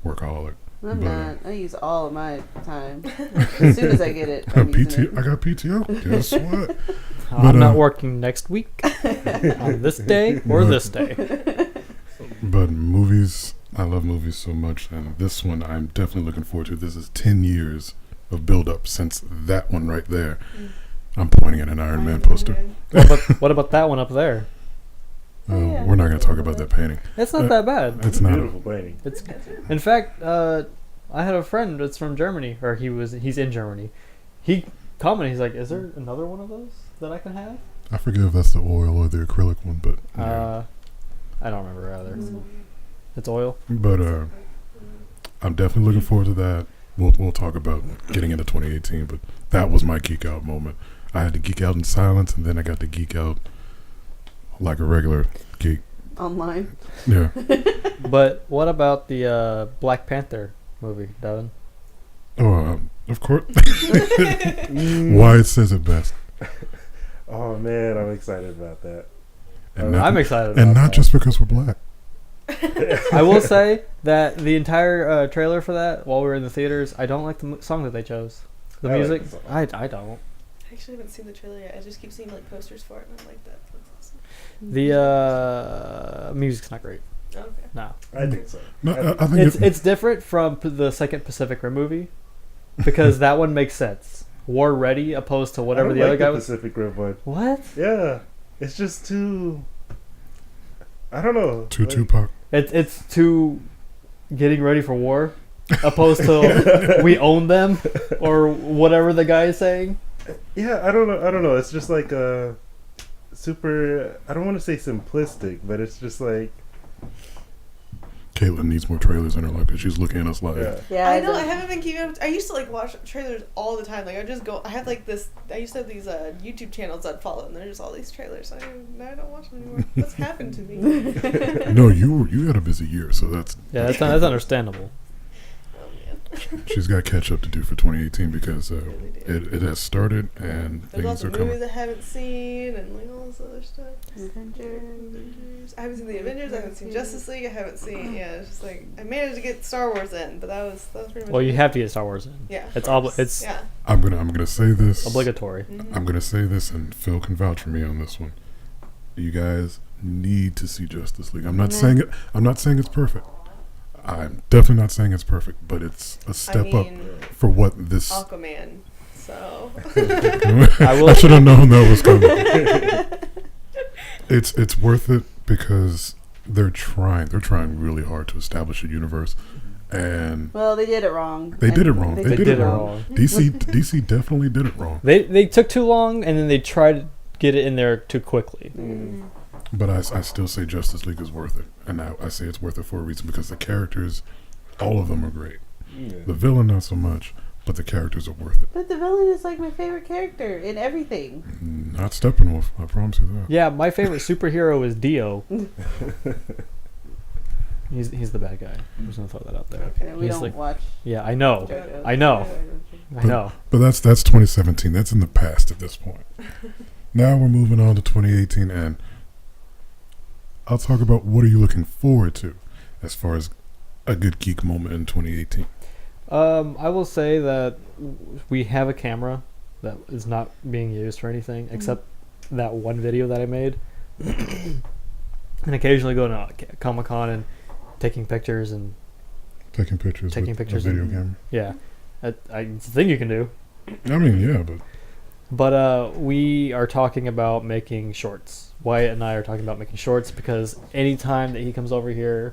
workaholic. I'm But, not. I use all of my time. As soon as I get it, I'm using it. I got PTO. Guess what? I'm But, not working next week, on this day, or this day. But movies, I love movies so much, and this one I'm definitely looking forward to. This is 10 years of build-up since that one right there. I'm pointing at an Iron Man poster. What about that one up there? Oh, yeah. We're not going to talk about that painting. It's not that bad. It's not. Beautiful painting. It's, in fact, I had a friend that's from Germany, or he's in Germany. He commented. He's like, "Is there another one of those that I can have?" I forget if that's the oil or the acrylic one, but yeah. I don't remember either. It's oil. But I'm definitely looking forward to that. We'll talk about getting into 2018, but that was my geek out moment. I had to geek out in silence, and then I got to geek out like a regular geek. Online. Yeah. But what about the Black Panther movie, Devin? Oh, of course. Wyatt says it best. Oh man, I'm excited about that. And I'm excited about and not that. just because we're black. I will say that the entire trailer for that, while we were in the theaters, I don't like the song that they chose. The I like music, the song. I don't. I actually haven't seen the trailer yet. I just keep seeing like posters for it, and I like that. That's awesome. The music's not great. Oh, okay. No, I think so. No, I think it's different from the second Pacific Rim movie because that one makes sense. War Ready opposed to whatever I don't the other like guy the was. Pacific Rim one. What? Yeah, it's just too. I don't know. Too like- Tupac. It's too getting ready for war, opposed to we own them or whatever the guy is saying. Yeah, I don't know. It's just like a super. I don't want to say simplistic, but it's just like. Caitlin needs more trailers in her life because she's looking at us like, Yeah. Yeah, I know. I haven't been keeping up. I used to like watch trailers all the time. Like I just go. I have like this. I used to have these YouTube channels I'd follow, and there's all these trailers. I don't watch them anymore. What's happened to me? no, you had a busy year, so that's That's understandable. Oh man. she's got catch up to do for 2018 because Really do. it has started and There's things lots are of coming. movies I haven't seen, and like all this other stuff. Avengers. I haven't seen the Avengers. I haven't seen Justice League. I haven't seen. Yeah, it's just like I managed to get Star Wars in, but that was pretty much. Well, you it. have to get Star Wars in. Yeah. of It's course. it's Yeah. I'm gonna say this. obligatory. Mhm. I'm gonna say this, and Phil can vouch for me on this one. You guys need to see Justice League. I'm not saying it. I'm not saying it's perfect. I'm definitely not saying it's perfect, but it's a step up for what this. Aquaman. So. I should have known that was coming. It's worth it because they're trying really hard to establish a universe, and Well, they did it wrong. They did it wrong. They did it wrong. DC definitely did it wrong. They took too long, and then they tried to get it in there too quickly. But I still say Justice League is worth it, and I say it's worth it for a reason because the characters, all of them are great. Yeah. The villain not so much, but the characters are worth it. But the villain is like my favorite character in everything. Not Steppenwolf, I promise you that. Yeah, my favorite superhero is Dio. He's the bad guy. I'm just gonna throw that out there. And we He's don't like- watch. Yeah, I know. JoJo. I know. I know. But that's 2017. That's in the past at this point. Now we're moving on to 2018, and I'll talk about what are you looking forward to as far as a good geek moment in 2018. I will say that we have a camera that is not being used for anything except that one video that I made, and occasionally going to Comic-Con and taking pictures and Taking pictures with a video camera. yeah, it's a thing you can do. I mean, yeah, But we are talking about making shorts. Wyatt and I are talking about making shorts because any time that he comes over here,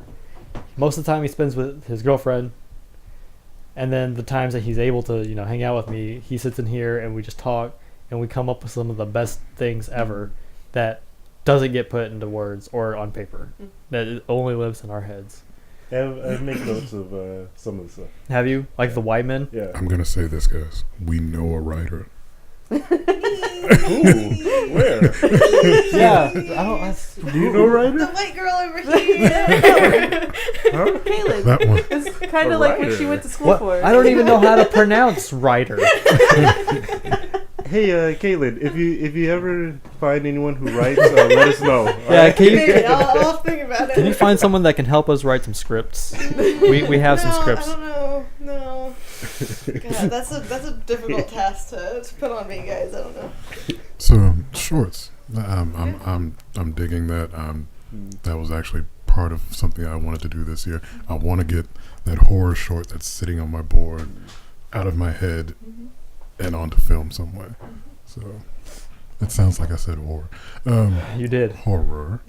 most of the time he spends with his girlfriend, and then the times that he's able to, hang out with me, he sits in here and we just talk and we come up with some of the best things ever that doesn't get put into words or on paper. That it only lives in our heads. I make notes of some of the stuff. Have you? Like the white men? Yeah. I'm going to say this, guys. We know a writer. Ooh, where? Yeah. Do you know The writer? white girl over here. Huh? Caleb. That one. It's kind A of like what writer. she went to school What? for. I don't even know how to pronounce writer. Hey, Caitlin, if you ever find anyone who writes, let us know. Yeah, can you Maybe I'll think about it. Can you find someone that can help us write some scripts? We have some scripts. I don't know. No. God, that's a difficult task to put on me, guys. I don't know. So shorts. I'm digging that. That was actually part of something I wanted to do this year. I want to get that horror short that's sitting on my board out of my head and onto film somewhere. So it sounds like I said horror. You did. Horror.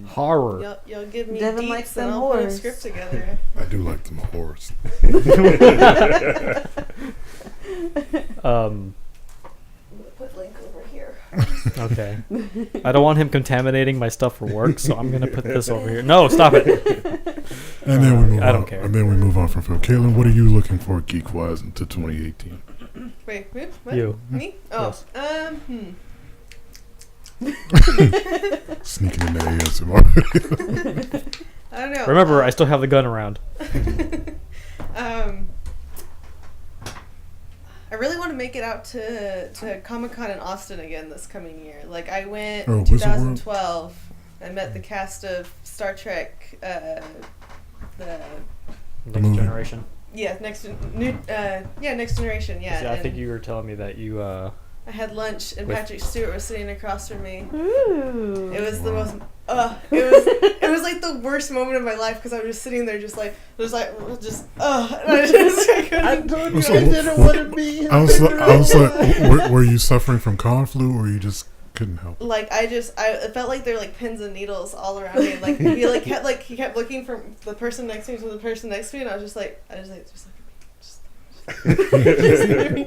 Horror. Y'all give me Devin deets likes and them I'll put a horrors. script together. I do like them horrors. Okay. I don't want him contaminating my stuff for work, so I'm gonna put this over here. No, stop it. And then we move I on. don't care. And then we move on from Phil. Caitlin, what are you looking for geek-wise into 2018? Wait, what? You. Me? Oh, Sneaking into ASMR. I don't know. Remember, I still have the gun around. I really want to make it out to Comic-Con in Austin again this coming year. Like, I went Oh, in Wizard World? 2012. I met the cast of Star Trek, the Next movie. generation. Next Generation, yeah. See, I think and you were telling me that you. I had lunch and with- Patrick Stewart was sitting across from me. Ooh. It was the most. It was like the worst moment of my life because I was just sitting there, and I couldn't. told you So, I didn't want to be here. I was like, were you suffering from con flu, or you just couldn't help? Like I felt like there were like pins and needles all around me. Like he kept looking from the person next to me to the person next to me, and I was just like just look at me.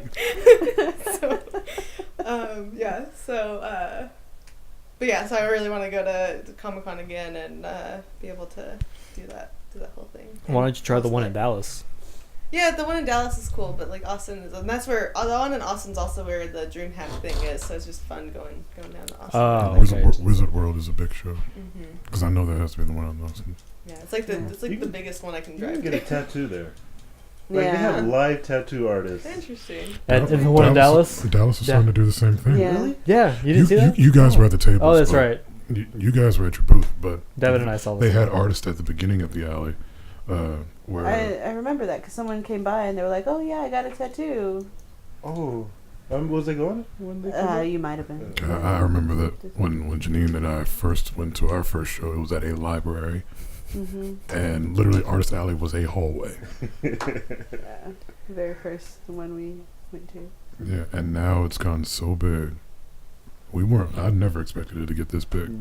So I really want to go to Comic-Con again and be able to do that whole thing. Why don't you try the one in Dallas? Yeah, the one in Dallas is cool, but like Austin is, and that's where the one in Austin's also where the DreamHack thing is. So it's just fun going down to Austin. Oh, okay. Wizard World is a big show Mm-hmm. because I know that has to be the one in Austin. Yeah, it's like the biggest one I can You drive. can get a to. tattoo there. Like, Yeah. they have live tattoo artists. Interesting. And the one in Dallas? Dallas is Yeah. starting to do the same thing. Yeah. Really? Yeah, you didn't see that? You guys were at the table. Oh, that's right. You guys were at your booth, but Devin and I saw they this. had artists at the beginning of the alley, where I remember that because someone came by and they were like, "Oh yeah, I got a tattoo." Oh. Was they going when they came out? You might have been. I remember that when Janine and I first went to our first show, it was at a library, Mm-hmm. and literally Artist Alley was a hallway. Yeah, the very first one we went to. Yeah, and now it's gone so big. I'd never expected it to get this big.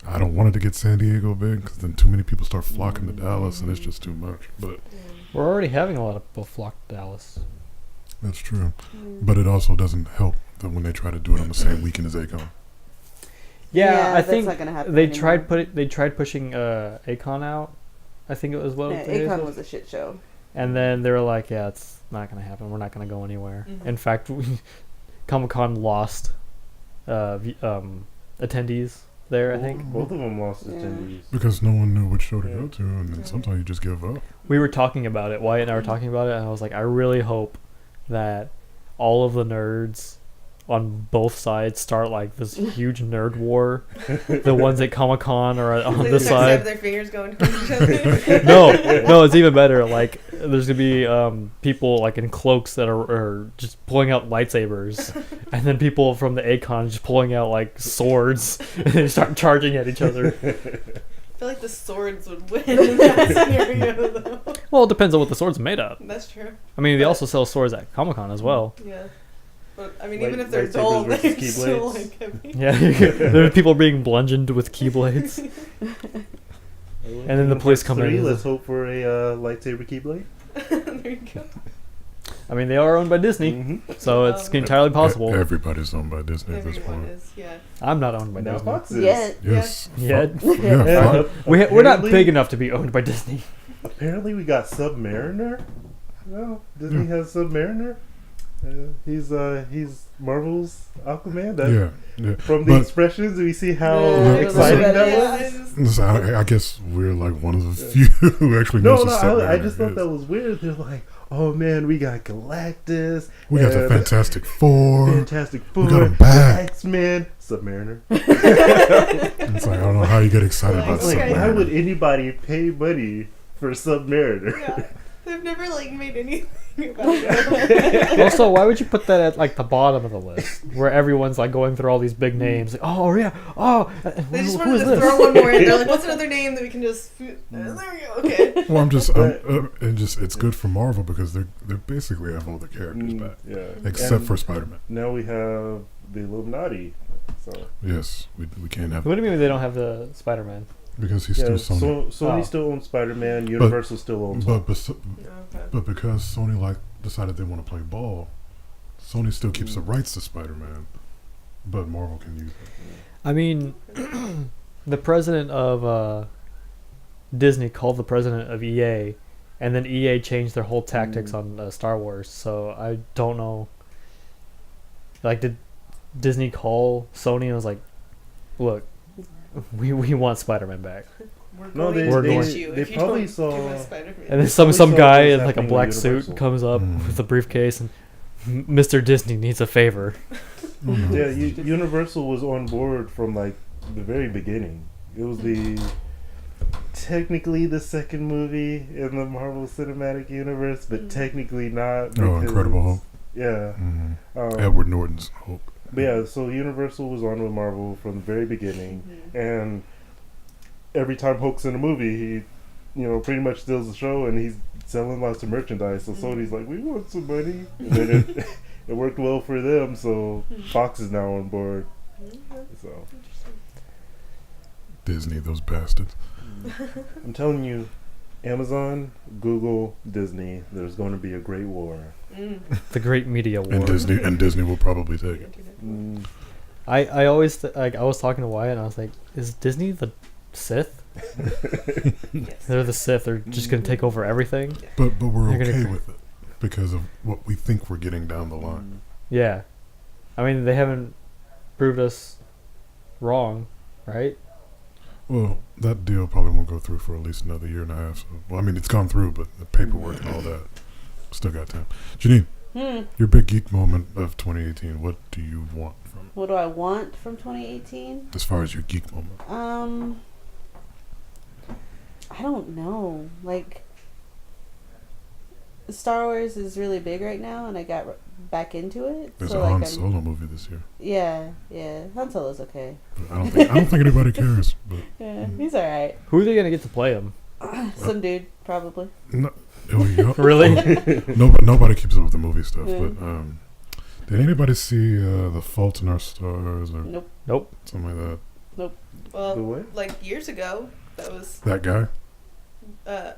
I don't want it to get San Diego big because then too many people start flocking to Dallas and it's just too much. But We're already having a lot of people flock to Dallas. that's true. But it also doesn't help that when they try to do it on the same weekend as Akon. Yeah, I that's think not gonna happen they anymore. tried pushing Akon out. I think it was what Yeah, they Akon said. was a shit show. And then they were like, "Yeah, it's not gonna happen. We're not gonna go anywhere." Mhm. In fact, Comic-Con lost attendees there. I think Both of them lost Yeah. attendees. Because no one knew which show to Yeah. go to, and then Yeah. sometimes you just give up. we were talking about it. Wyatt and I were talking about it, and I was like, I really hope that all of the nerds on both sides start like this huge nerd war. The ones at Comic-Con or on They this just have side. their fingers going towards each other. No, it's even better. Like, there's gonna be people like in cloaks that are just pulling out lightsabers, and then people from the Akon just pulling out like swords, and they start charging at each other. I feel like the swords would win in that scenario, though. Well, it depends on what the sword's made of. That's true. I mean, they also sell swords at Comic-Con as well. Yeah. But, I mean, Light- even if they're lightsabers dull, versus they're keyblades. still, like, heavy. Yeah, there's people being bludgeoned with keyblades. And then the police come in. Let's hope for a lightsaber keyblade. There you go. I mean, they are owned by Disney, Mm-hmm. so it's entirely possible. Everybody's owned by Disney at this Everyone point. is, yeah. I'm not owned by Now Disney. Fox is. Yeah. Yes. Yet. Yeah. And We're not apparently- big enough to be owned by Disney. Apparently, we got Submariner. No, Disney has Submariner. He's Marvel's Aquaman. That, Yeah. From the But- expressions, we see how Yeah, exciting yeah, that Yeah, was. I just- Listen, I guess we're like one of the few who actually knows No, what I Submariner just thought is. that was weird. They're like, oh man, we got Galactus. We got the and Fantastic Four. Fantastic Four. We got 'em back. X-Men. Submariner. It's like, I don't know how you get excited about It's like, Okay. why would Submariner. anybody pay money for Submariner? Yeah. They've never, like, made anything about it. Also, why would you put that at like the bottom of the list, where everyone's like going through all these big names? Like, oh yeah, They just who wanted is to this? throw one more in there. Like, what's another name that we can just... There we go, okay. Well, it's good for Marvel because they basically have all the characters back, Yeah. except And for Spider-Man. now we have the Illuminati. So Yes, we can't have What do you mean they don't have the Spider-Man? because he's yeah, still Sony. Sony Oh. still owns Spider-Man. Universal still owns. But because Sony decided they want to play ball, Sony still keeps the rights to Spider-Man. but Marvel can use it. I mean, the president of Disney called the president of EA, and then EA changed their whole tactics on Star Wars. So I don't know. Like, did Disney call Sony and was like, "Look, we want Spider-Man back." No, they probably saw. And then some saw guy what was in like a happening with black suit Universal. comes up with a briefcase and Mr. Disney needs a favor. Yeah, Universal was on board from like the very beginning. It was technically the second movie in the Marvel Cinematic Universe, but technically not. Oh, Incredible Hulk. Yeah. Edward Norton's Hulk. But yeah, so Universal was on with Marvel from the very beginning, and every time Hulk's in a movie, he, pretty much steals the show, and he's selling lots of merchandise. So Sony's like, we want some money, and then it worked well for them. So Fox is now on board. So Disney, those bastards. I'm telling you, Amazon, Google, Disney, there's going to be a great war. The great media war. And Disney will probably take it. I always I was talking to Wyatt and I was like, is Disney the Sith? Yes. They're the Sith. They're just gonna take over everything. But we're They're okay gonna- with it because of what we think we're getting down the line. Yeah, I mean they haven't proved us wrong, right? Well, that deal probably won't go through for at least another year and a half. So, well, I mean, it's gone through, but the paperwork and all that still got time. Janine, your big geek moment of 2018. What do you want from What do I want from 2018? as far as your geek moment? I don't know. Like, Star Wars is really big right now, and I got back into it. There's so a like Han I'm- Solo movie this year. Yeah. Han Solo's okay. But I don't think anybody cares. But Yeah, he's all right. Who are they gonna get to play him? Some dude, probably. no, Really? nobody keeps up with the movie stuff. Yeah. But did anybody see The Fault in Our Stars or Nope. something like that? Well, The what? like years ago, that was. That guy? Yeah.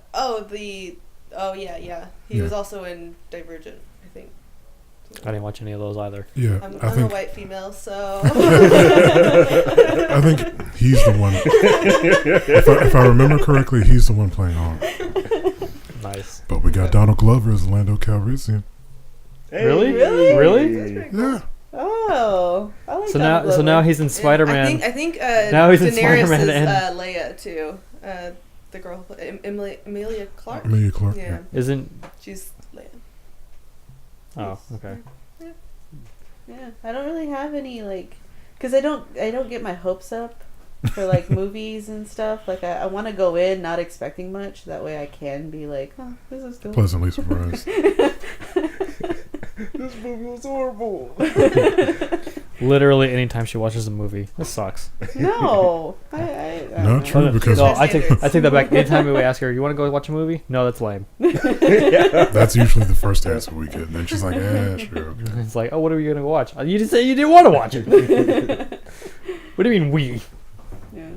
He Yeah. was also in Divergent, I think. I didn't watch any of those either. Yeah, I'm I a think white female, so. I think he's the one. If I remember correctly, he's the one playing Han. Nice. But we got Donald Glover as Lando Calrissian. Really? Really? Really? Yeah. Oh, I like So Donald now Glover. he's in Spider-Man. I think Now he's in Daenerys Spider-Man is and- Leia too. The girl, Amelia Clark. Amelia Clark. Yeah, Isn't? she's Leia. Oh, okay. Yeah, I don't really have any because I don't get my hopes up for like movies and stuff. Like I want to go in not expecting much. That way I can be like, oh, this is cool. Pleasantly surprised. This movie was horrible. Literally, anytime she watches a movie, this sucks. No, I Not don't true, know. because No, High I take that back. Anytime we ask her, "You want to go watch a movie?" No, that's lame. that's usually the first answer we get. And then she's like, yeah, sure. Okay. It's like, oh, what are you gonna watch? You just say you didn't want to watch it. What do you mean we? Yeah.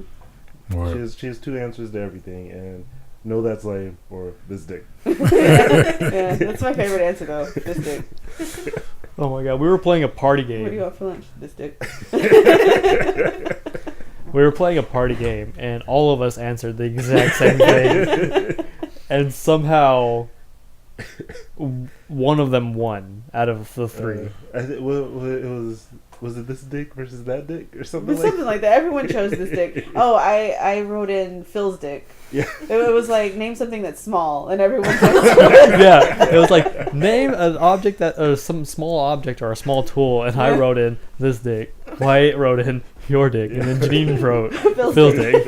Or, She has two answers to everything, and no, that's lame, or this dick. Yeah, that's my favorite answer though. This dick. Oh my god, we were playing a party What do you game. want for lunch? This dick. We were playing a party game, and all of us answered the exact same thing. And somehow, one of them won out of the three. Was it this dick versus that dick or something But like something like that. Everyone chose this dick. Oh, I wrote in Phil's dick. Yeah. It was like name something that's small, and everyone chose. Yeah, it was like name an object some small object or a small tool, and I wrote in this dick. Wyatt wrote in your dick, and then Janine wrote Phil's dick.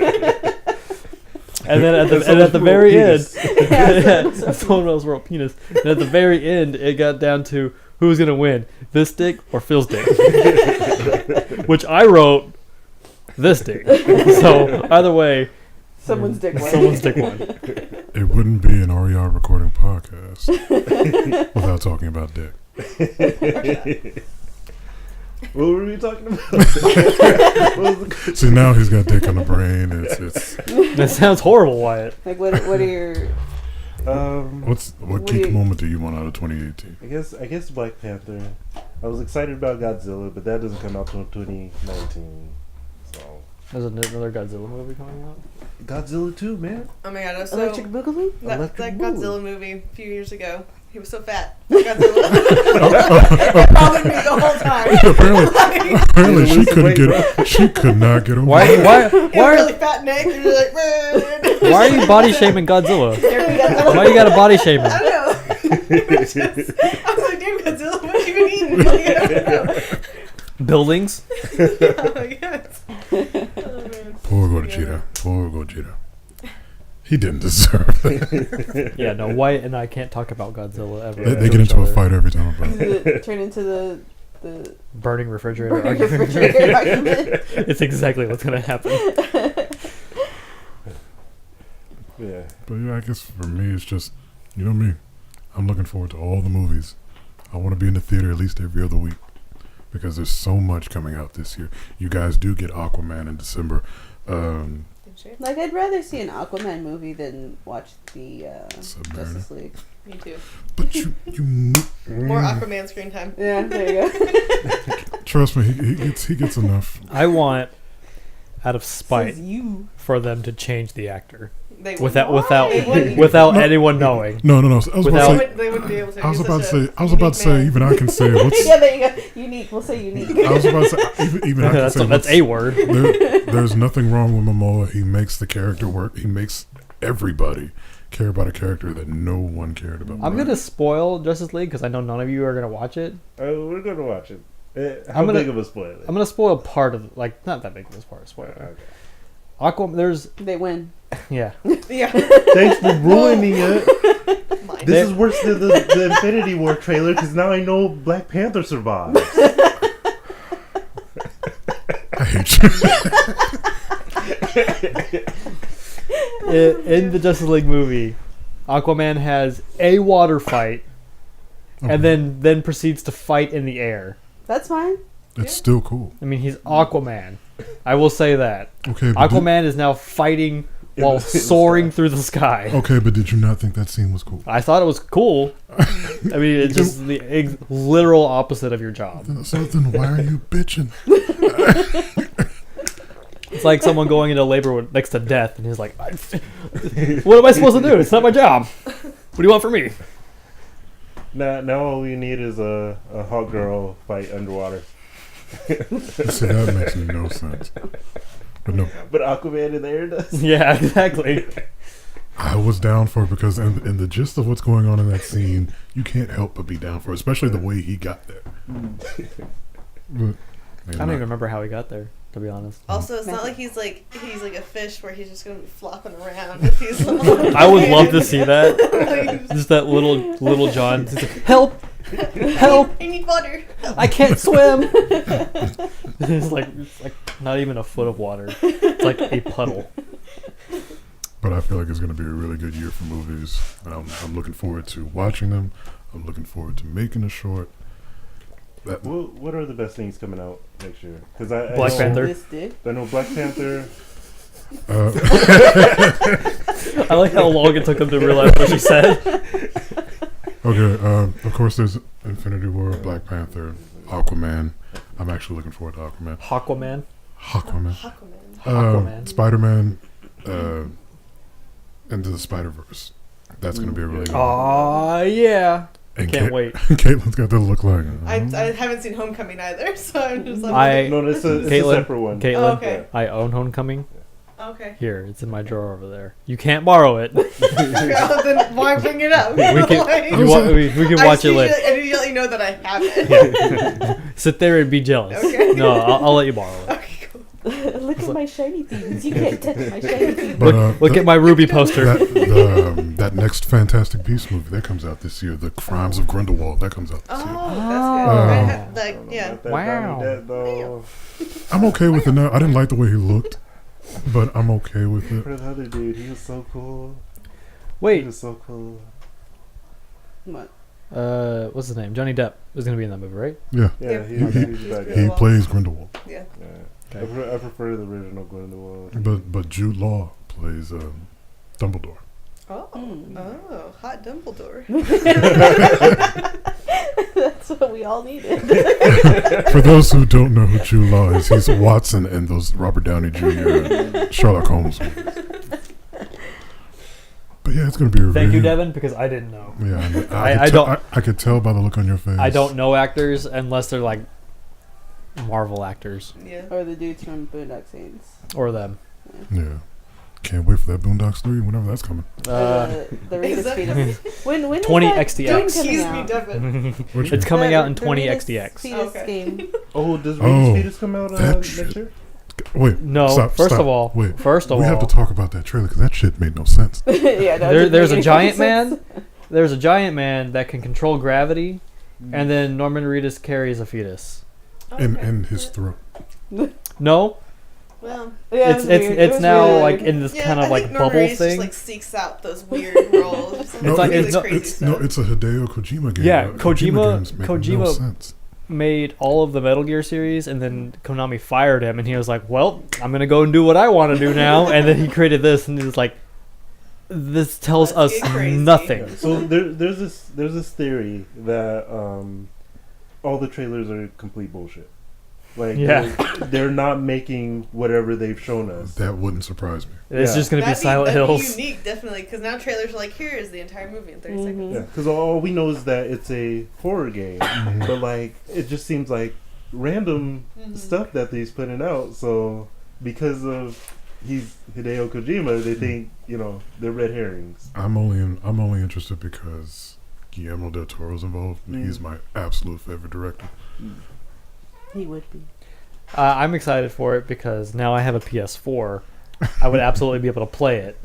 And then at the very end, yeah, someone else wrote penis. And at the very end, it got down to who's gonna win, this dick or Phil's dick, which I wrote this dick. So either way, Someone's dick won. someone's dick won. it wouldn't be an RER recording podcast without talking about dick. What were we talking about? What was the See, now he's got dick on the brain. It's That sounds horrible, Wyatt. Like what are your What geek moment do you want out of 2018? I guess Black Panther. I was excited about Godzilla, but that doesn't come out until 2019. So There's another Godzilla movie coming out. Godzilla 2, man. Oh my god, I was so Electric Boogaloo? that Electric Godzilla movie a few years ago. He was so fat. Godzilla. It bothered me the whole time. Apparently she could not get over Why? it. He Why? had a Why? really fat neck. And you're like, Why are you body shaming Godzilla? Why you got a body shaming? I don't know. It was just, I was like, damn, Godzilla, what you been eating? Like, I don't know. Buildings. Oh my god. Oh, man. Poor Gogeta. Poor Gogeta. He didn't deserve it. Yeah, no, Wyatt and I can't talk about Godzilla ever. They get into a fight every time about it. Turn into the Burning refrigerator burning argument. refrigerator argument. It's exactly what's gonna happen. Yeah. But yeah, I guess for me, it's just, you know me. I'm looking forward to all the movies. I want to be in the theater at least every other week because there's so much coming out this year. You guys do get Aquaman in December. Like, I'd rather see an Aquaman movie than watch the Submariner. Justice League. Me too. But you More Aquaman screen time. Yeah, there you go. trust me, he gets enough. I want, out of spite, Says you. for them to change the actor They without wouldn't. without anyone knowing. No. I was Without- about to say. They wouldn't be able to. I was He's about to such say. a I was about to say. unique Even man. I can say what's. Yeah, there you go. Unique. We'll say unique. I was about to say. Even I can That's say that's what's- a word. There's nothing wrong with Momoa. He makes the character work. He makes everybody care about a character that no one cared about. I'm gonna spoil Justice League because I know none of you are gonna watch it. Oh, we're going to watch it. How I'm gonna- big of a spoiler? I'm gonna spoil part of not that big of a part. Spoiler. Okay. Aquaman. There's They win. yeah. Yeah. Thanks for ruining it. Mine. This is worse than the Infinity War trailer because now I know Black Panther survives. I hate you. In the Justice League movie, Aquaman has a water fight and then proceeds to fight in the air. That's fine. It's still cool. I mean, he's Aquaman. I will say that. Okay, but Aquaman is now fighting while the soaring through the sky. okay, but did you not think that scene was cool? I thought it was cool. I mean, it's just the literal opposite of your job. So then why are you bitching? It's like someone going into labor next to death, and he's like, "What am I supposed to do? It's not my job. What do you want from me?" Now all we need is a hot girl fight underwater. See, that makes no sense. But no, But Aquaman in the air does. Yeah, exactly. I was down for it because in the gist of what's going on in that scene, you can't help but be down for it, especially the way he got there. But, I don't even remember how he got there, to be honest. Also, it's not like he's like a fish where he's just gonna be flopping around. If he's I would love to see that. Just that little John. He's like, help! Help! I need water. I can't swim. it's like not even a foot of water. It's like a puddle. But I feel like it's going to be a really good year for movies. I'm looking forward to watching them. I'm looking forward to making a short. What are the best things coming out next year? Because I Black know, Panther. This did. I know Black Panther. I like how long it took them to realize what she said. Okay, of course there's Infinity War, Black Panther, Aquaman. I'm actually looking forward to Aquaman. Aquaman. Aquaman. Spider-Man, Into the Spider-Verse. That's going to be a really good one. Aw, yeah. And Can't wait. Caitlin's got that look like. I haven't seen Homecoming either, so I'm just like. No, it's a Caitlin, separate one. Caitlin, Oh, okay. I own Homecoming. Okay. Here, it's in my drawer over there. You can't borrow it. Well, then why bring it up? we can watch it later. I need to let you know that I have it. Yeah. Sit there and be jealous. Okay. No, I'll let you borrow it. Okay, cool. Look at my shiny things. You can't touch my shiny things. But, Look at my Ruby poster. that next Fantastic Beasts movie that comes out this year, The Crimes of Grindelwald, that comes out this year. Oh, that's good. I don't know Yeah. about that Wow. Johnny Depp, though. I'm okay with it now. I didn't like the way he looked, but I'm okay with it. For the other dude, he was so cool. He Wait, was so cool. What? what's his name? Johnny Depp is gonna be in that movie, right? Yeah, Yeah, Yeah. he's a bad guy. he Grindelwald. plays Grindelwald, Yeah. Yeah. Okay. I prefer the original Grindelwald. but Jude Law plays Dumbledore. Oh, oh, hot Dumbledore. That's what we all needed. For those who don't know who Jude Law is, he's Watson in those Robert Downey Jr. and Sherlock Holmes movies. But yeah, it's going to be a Thank you, really- Devin, because I didn't know. Yeah, I could tell by the look on your face. I don't know actors unless they're like Marvel actors Yeah. Or the dudes from Boondock Saints. or them. Yeah. Can't wait for that Boondocks 3 whenever that's coming. The Reedus Exactly. Fetus. When is 20 that XTX. game Don't coming tease me, out? Devin. Which It's one? coming out in The 20 Reedus XTX. Fetus Okay. game. Oh, does Oh, Reedus Fetus come out that next shit. year? Wait. No, stop, first stop. of all, we all, have to talk about that trailer because that shit made no sense. Yeah, no, it there's didn't a make giant any sense. man. There's a giant man that can control gravity, and then Norman Reedus carries a fetus. In his throat. No, Well, Yeah, it it's was weird. It was now really like weird. in this yeah, kind of I like think Norman bubble Reedus thing. just like seeks out those weird roles. It's like- Really it's- crazy stuff. It's a Hideo Kojima game. Yeah, Kojima games make no Kojima- sense. Made all of the Metal Gear series, and then Konami fired him, and he was like, "Well, I'm gonna go and do what I want to do now." And then he created this, and he was like, "This tells Let's us get crazy. nothing." Yeah, so there's this theory that all the trailers are complete bullshit. Like Yeah. they're not making whatever they've shown us. That wouldn't surprise me. It's Yeah. just gonna be Silent that'd Hills. Be unique, definitely, because now trailers are like, here is the entire movie in 30 seconds. Yeah, because all we know is that it's a horror game, but like it just seems like random stuff that he's putting out. So because of he's Hideo Kojima, they think they're red herrings. I'm only interested because Guillermo del Toro's involved, and he's my absolute favorite director. He would be. I'm excited for it because now I have a PS4. I would absolutely be able to play it.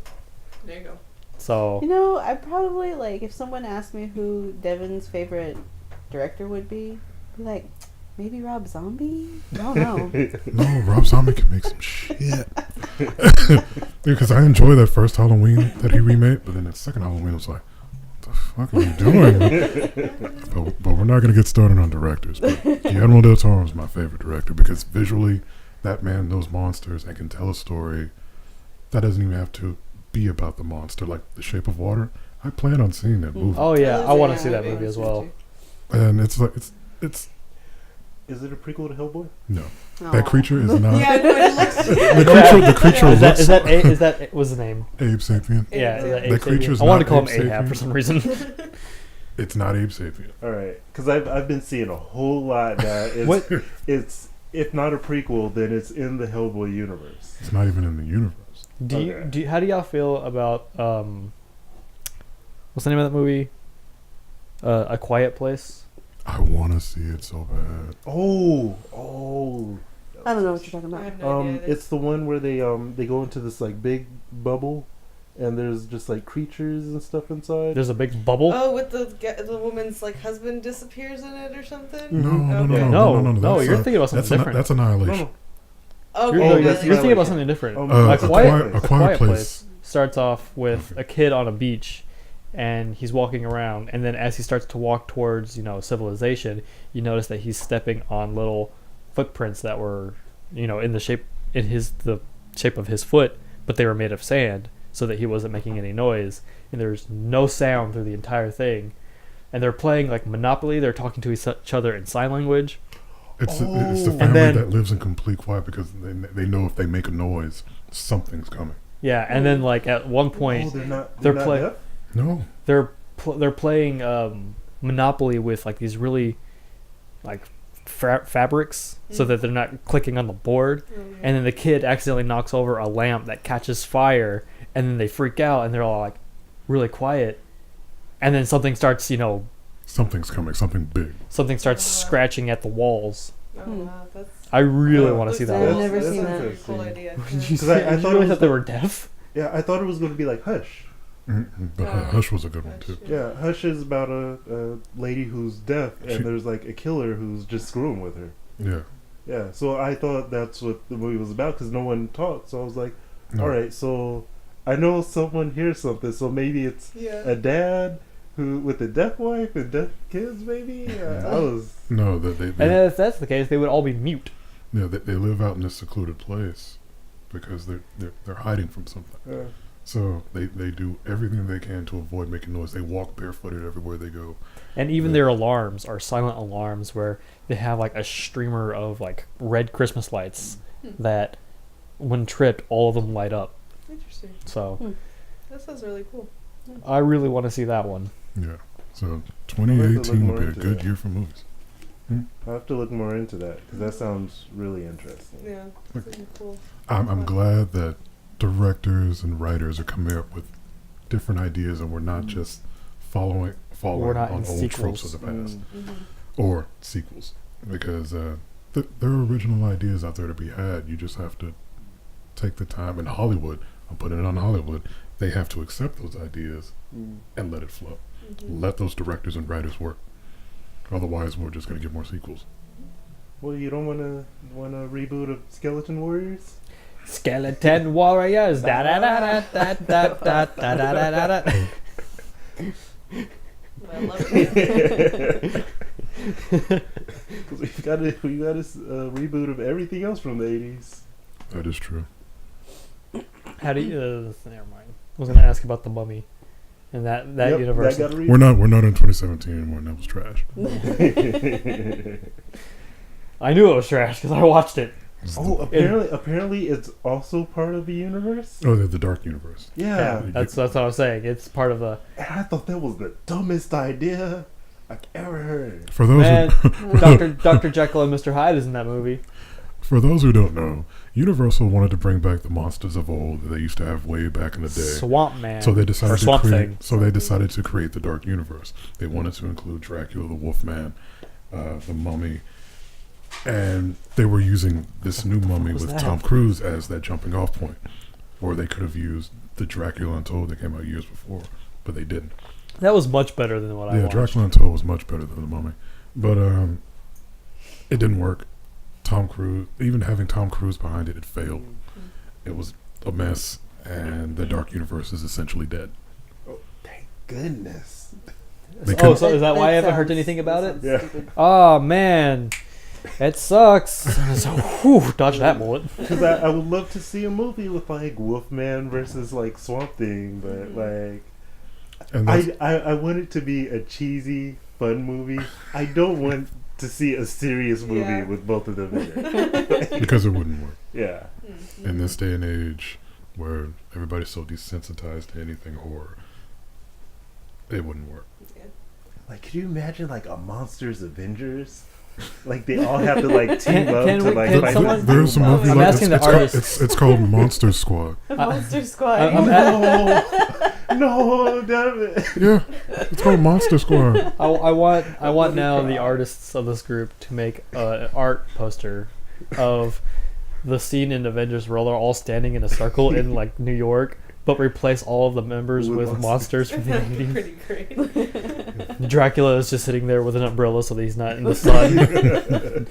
There you go. So You know, I probably like if someone asked me who Devin's favorite director would be like, maybe Rob Zombie? I don't know. No, Rob Zombie can make some shit. Because I enjoy that first Halloween that he remade, but then that second Halloween was like, what the fuck are you doing? but we're not going to get started on directors. But Guillermo del Toro is my favorite director because visually, that man knows monsters and can tell a story that doesn't even have to be about the monster. Like The Shape of Water, I plan on seeing that movie. oh yeah, I want to Yeah, see that maybe movie as I well. And it's like it's Is it a prequel to Hellboy? no, Aw. that creature is not. Yeah, no, it looks. The creature Is looks that what's his name? Abe Sapien. Yeah, is that That Abe Sapien? creature's I wanted to not call him Abe Ahab Sapien. for some reason. It's not Abe Sapien. All right, because I've been seeing a whole lot that What? it's if not a prequel, then it's in the Hellboy universe. It's not even in the universe. How do y'all feel about what's the name of that movie? A Quiet Place. I want to see it so bad. Oh. I don't know what you're talking I about. have no idea. It's the one where they go into this like big bubble, and there's just like creatures and stuff inside. There's a big bubble. Oh, with the woman's like husband disappears in it or something. No. You're thinking about something different. That's Annihilation. Oh, You're, Oh, no, that's you're thinking about Annihilation. something different. A Quiet Place. Starts off with Okay. a kid on a beach, and he's walking around, and then as he starts to walk towards civilization, you notice that he's stepping on little footprints that were in the shape of his foot, but they were made of sand, so that he wasn't making any noise, and there's no sound through the entire thing. And they're playing like Monopoly. They're talking to each other in sign language. It's the And family then- that lives in complete quiet because they know if they make a noise, something's coming. Yeah, and then like at one point they're not. they're not play- deaf? No, they're playing Monopoly with like these really like fabrics so that they're not clicking on the board. And then the kid accidentally knocks over a lamp that catches fire, and then they freak out and they're all like really quiet. And then something starts, something's coming. Something big. something starts scratching at the walls. Oh, wow, that's. I really Yeah. want to see that. I've one. never That's seen that. interesting. Cool idea. Did you, Because I did thought you really it was thought they were deaf? Yeah, I thought it was going to be like Hush. But Hush was a good one too. Yeah, Hush is about a lady who's deaf, and She- there's like a killer who's just screwing with her. Yeah. Yeah, so I thought that's what the movie was about because no one talked. So I was like, No. all right, so I know someone hears something, so maybe it's Yeah. a dad who with a deaf wife and deaf kids. Maybe I was. No, that they And if that's the case, they would all be mute. they live out in this secluded place because they're hiding from something. So they do everything they can to avoid making noise. They walk barefooted everywhere they go. And even their alarms are silent alarms where they have like a streamer of like red Christmas lights that when tripped, all of them light up. Interesting. So That sounds really cool. I really want to see that one. Yeah. So I'll have 2018 to will look be a more good into year for movies. I'll have to look more into that because that sounds really interesting. Yeah, that's really cool. I'm glad that directors and writers are coming up with different ideas, and we're not just following We're not on in old tropes of sequels. the past Mm-hmm. or sequels, because there are original ideas out there to be had. You just have to take the time. In Hollywood, I'm putting it on Hollywood. They have to accept those ideas and let it flow. Mm-hmm. Let those directors and writers work. Otherwise, we're just going to get more sequels. Well, you don't want a reboot of Skeleton Warriors? Skeleton Warriors. Da da da da da da da da da da da. I love it. Because we got a reboot of everything else from the 80s. That is true. How do you? Never mind. I was gonna ask about the Mummy, and that Yep, universe. That got a We're not in 2017 anymore, and that was trash. I knew it was trash because I watched it. Oh, apparently it's also part of the universe? Oh, the Dark Universe. Yeah. That's what I was saying. It's part of the. And I thought that was the dumbest idea I've ever heard. For those Man, who, Dr. Jekyll and Mr. Hyde is in that movie. for those who don't know, Universal wanted to bring back the monsters of old that they used to have way back in the day. Swamp Man. So they decided or to Swamp create. Thing. So they decided to create the Dark Universe. They wanted to include Dracula, the Wolfman, the Mummy, and they were using this new Mummy was with that? Tom Cruise as that jumping off point, or they could have used the Dracula Untold that came out years before, but they didn't. That was much better than what I Yeah, watched. Dracula Untold was much better than the Mummy, but it didn't work. Tom Cruise, even having Tom Cruise behind it, it failed. It was a mess, and the Dark Universe is essentially dead. Oh, thank goodness. They Oh, couldn't- so is that why I haven't heard sounds- anything about that it? sounds Yeah. stupid. Oh man, it sucks. So, whew, dodge that bullet. Because I would love to see a movie with like Wolfman versus like Swamp Thing, but like And that's, I want it to be a cheesy, fun movie. I don't want to see a serious movie Yeah. with both of them in it. because it wouldn't work. Yeah. In this day and age where everybody's so desensitized to anything horror, it wouldn't work. Like, could you imagine like a Monsters Avengers? Like they all have to like team up Can to we- like can fight. someone- There's a movie I'm like asking the artists. it's called Monster Squad. Monster Squad. No, damn it. Yeah, it's called Monster Squad. I want now the artists of this group to make an art poster of the scene in Avengers where they're all standing in a circle in like New York, but replace all of the members With with monsters from the That'd be 80s. pretty great. Dracula is just sitting there with an umbrella so that he's not in the sun. That'd be pretty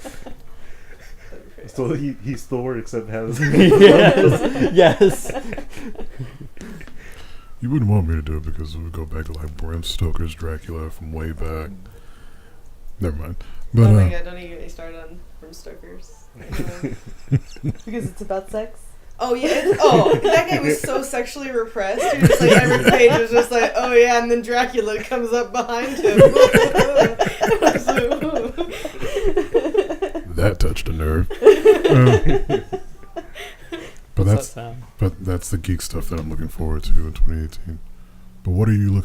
So he's Thor except has yes. You wouldn't want me to do it because we would go back to like Bram Stoker's Dracula from way back. Never mind. But oh my god, don't even get me started on Bram Stoker's. Because it's about sex. Oh yeah, that guy was so sexually repressed. He was like every page was just like, oh yeah, and then Dracula comes up behind him. that touched a nerve. But What's that sound? that's the geek stuff that I'm looking forward to in 2018. But what are you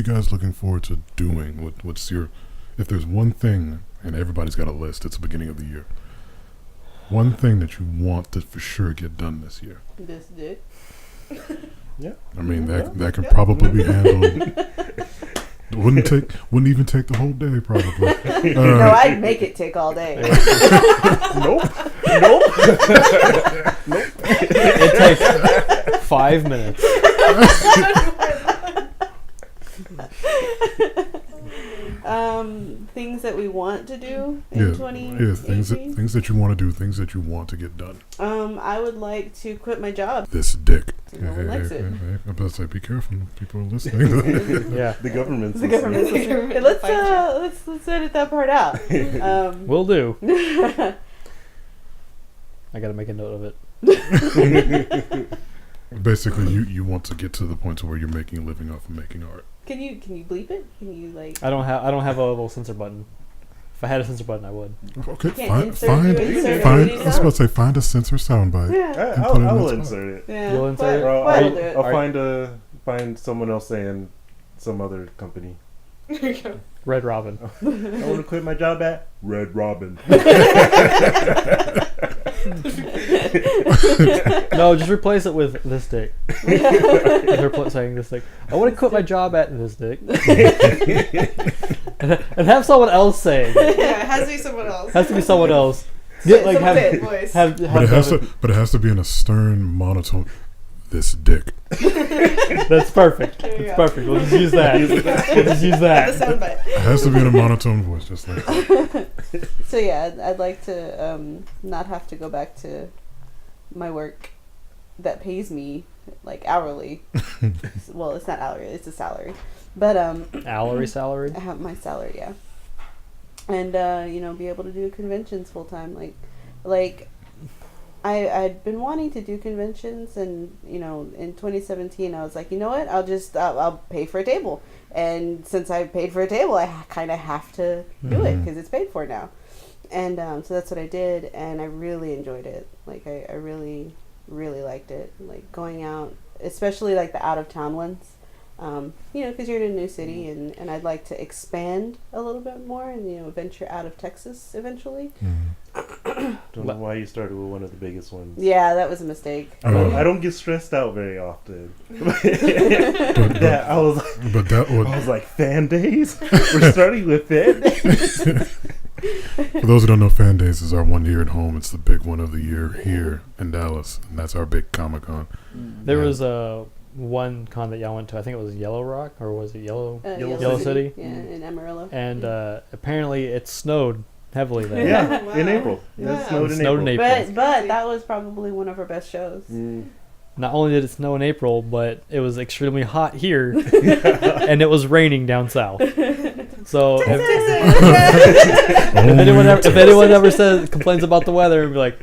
guys looking forward to doing? What's your, if there's one thing, and everybody's got a list, it's the beginning of the year. One thing that you want to for sure get done this year. This dick. Yeah. I mean that can probably be handled. Wouldn't even take the whole day probably. No, I'd make it take all day. Nope. It takes 5 minutes. Things that we want to do in Yeah, 2018. things that you want to do, things that you want to get done. I would like to quit my job. This dick. No one likes it. I'm about to say, be careful. People are listening. Yeah, The government's The government's listening. listening. Let's edit that part out. will do. I gotta make a note of it. Basically, you want to get to the point to where you're making a living off of making art. Can you bleep it? Can you like? I don't have a little censor button. If I had a censor button, I would. Okay, Can't find. insert I any was about to say, find a censor soundbite. Yeah. And put it I in will the insert it. Yeah. You'll insert it? Or Wyatt will do it. I'll find someone else saying some other company. There you go. Red Robin. I want to quit my job at Red Robin. No, just replace it with this dick. They're saying this dick. I want to quit my job at this dick. and have someone else say it. Yeah, it has to be someone else. Has to be someone else. Get, Get, like, someone have, with voice. But it has to be in a stern monotone. This dick. That's perfect. There you That's go. perfect. We'll just use that. We'll just use The that. soundbite. It has to be in a monotone voice, just like that. So yeah, I'd like to not have to go back to my work that pays me like hourly. Well, it's not hourly; it's a salary. But Salary. I have my salary, yeah. And be able to do conventions full time, like I'd been wanting to do conventions, and in 2017 I was like, you know what, I'll pay for a table, and since I paid for a table, I kind of have to do it because it's paid for now, and so that's what I did, and I really enjoyed it. Like I really liked it, like going out, especially like the out of town ones. Because you're in a new city, and I'd like to expand a little bit more and, venture out of Texas eventually. Don't know why you started with one of the biggest ones. Yeah, that was a mistake. I don't get stressed out very often. Yeah, I was like, fan days? We're starting with fan days? For those who don't know, Fan Days is our 1 year at home. It's the big one of the year here in Dallas, and that's our big Comic-Con. There was one con that y'all went to. I think it was Yellow Rock, or was it Yellow City? Yeah, in Amarillo. And apparently it snowed heavily there. Yeah, Wow. in April. Wow. It snowed in Snowed in April. April. But that was probably one of our best shows. Not only did it snow in April, but it was extremely hot here, and it was raining down south. So if anyone ever complains about the weather, and be like,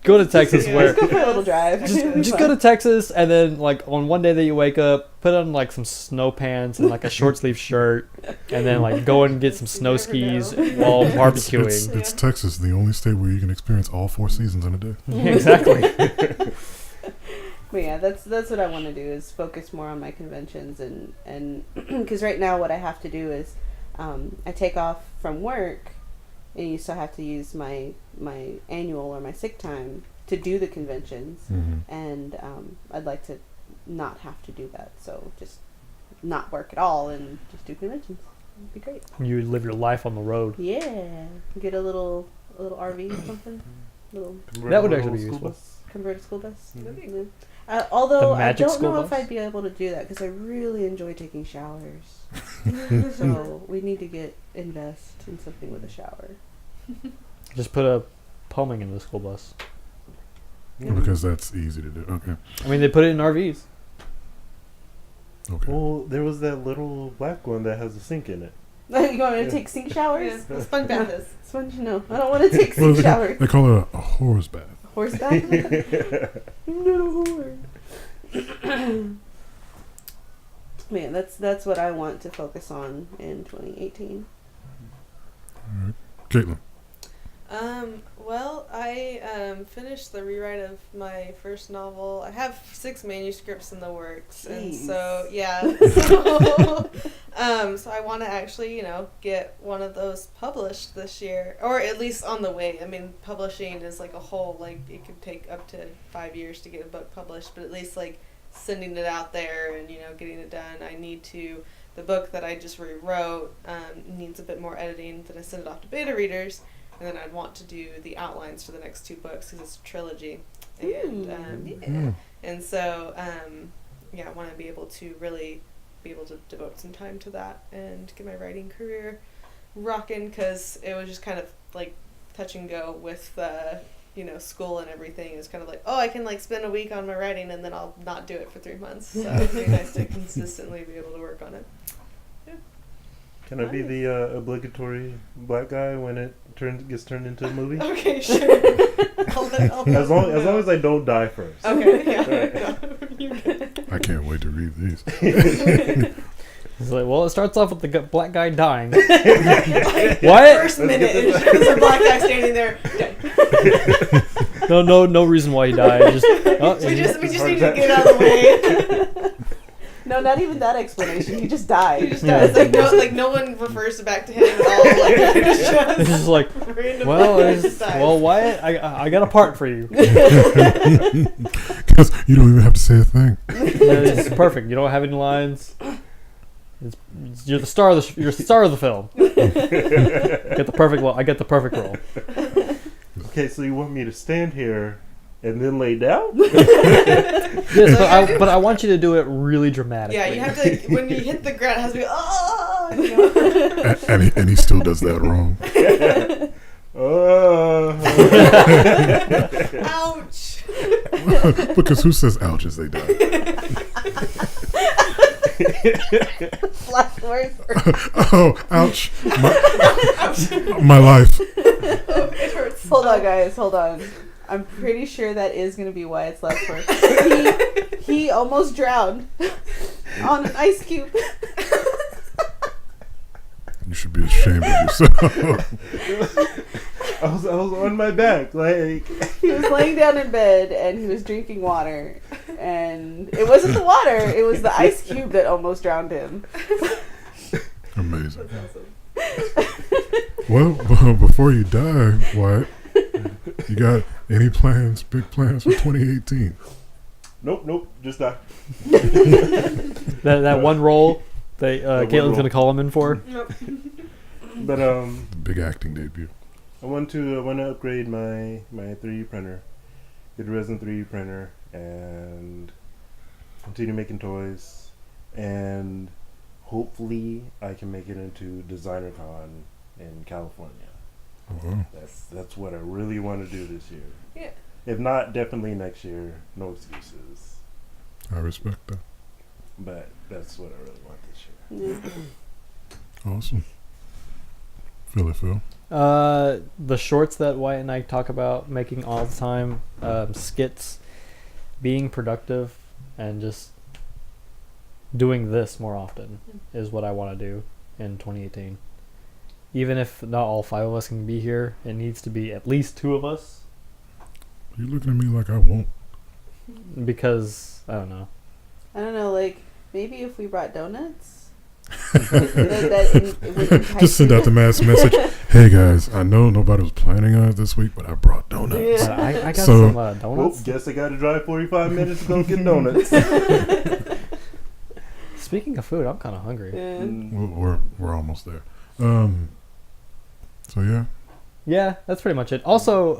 go to Texas, where Just go for a little drive. just go to Texas, and then like on one day that you wake up, put on like some snow pants and like a short sleeve shirt, and then like go and get some snow skis while barbecuing. It's Texas, the only state where you can experience all 4 seasons in a day. Exactly. But yeah, that's what I want to do, is focus more on my conventions, and because right now what I have to do is I take off from work, and you still have to use my annual or my sick time to do the conventions, and I'd like to not have to do that, so just not work at all and just do conventions. It'd be great. You live your life on the road. Yeah, get a little RV or something. That would actually be useful. Convert a school bus. Mm-hmm. Although The I magic don't school know if bus? I'd be able to do that because I really enjoy taking showers. So we need to invest in something with a shower. Just put a plumbing in the school bus. Because that's easy to do. Okay. I mean, they put it in RVs. Okay. Well, there was that little black one that has a sink in it. You want to take sink showers? Yeah, sponge bath is. Sponge? No, I don't want to take Well, sink showers. they call it a horse bath. Horse bath? I'm not a whore. Man, that's what I want to focus on in 2018. All right. Caitlin. Well, I finished the rewrite of my first novel. I have 6 manuscripts in the works, and Jeez. so yeah, so I want to actually, get one of those published this year, or at least on the way. I mean, publishing is like a whole, like it could take up to 5 years to get a book published, but at least like sending it out there and getting it done. I need to. The book that I just rewrote needs a bit more editing. Then I send it off to beta readers. And then I'd want to do the outlines for the next 2 books because it's a trilogy. And and so I want to be able to really be able to devote some time to that and get my writing career rocking, because it was just kind of like touch and go with school and everything. It was kind of like, I can like spend a week on my writing and then I'll not do it for 3 months. So it'd be nice to consistently be able to work on it. Can I be the obligatory black guy when it gets turned into a movie? Okay, sure. I'll As long as I don't die first. Okay, yeah. read these. It's like, well, it starts off with the black guy dying. Like, What? First minute, there's a black guy standing there. Dead. No reason why he died. Just, oh, We just need to get out of the way. No, not even that explanation. He just died. He just Yeah. dies. No one refers back to him at all. Like, it's just like, random well, guy just dies. Wyatt, I got a part for you. Because you don't even have to say a thing. It's perfect. You don't have any lines. You're the star of the film. Get the perfect. I get the perfect role. Okay, so you want me to stand here and then lay down? Yes, but I want you to do it really dramatically. Yeah, you have to, like, when you hit the ground, it has to be, oh, you know? And he still does that wrong. Ouch. Because who says ouch as they die? Last words. Oh, ouch. My life. Oh, it hurts. Hold on, guys. Hold on. I'm pretty sure that is going to be Wyatt's last word. He almost drowned on an ice cube. You should be ashamed of yourself. I was on my back, like. He was laying down in bed and he was drinking water. And it wasn't the water, it was the ice cube that almost drowned him. Amazing. Well, before you die, Wyatt, you got any plans, big plans for 2018? Nope, just die. That one role that one Caitlin's role. gonna call him in for. Nope. But Big acting debut. I want to upgrade my 3D printer, get a resin 3D printer, and continue making toys, and hopefully I can make it into DesignerCon in California. Wow. That's what I really want to do this year. Yeah. If not, definitely next year. No excuses. I respect that. But that's what I really want this year. Yeah. Awesome. Phil. The shorts that Wyatt and I talk about making all the time, skits, being productive, and just doing this more often is what I want to do in 2018. Even if not all 5 of us can be here, it needs to be at least 2 of us, You looking at me like I won't. because I don't know. I don't know, like, maybe if we brought donuts? It would entice Just send you. out the mass message. Hey guys, I know nobody was planning on it this week, but I brought donuts. Yeah. I got So- some Well, donuts. guess I got to drive 45 minutes to go get donuts. Speaking of food, I'm kind of hungry. Yeah. We're almost there. So yeah. Yeah, that's pretty much it. Also,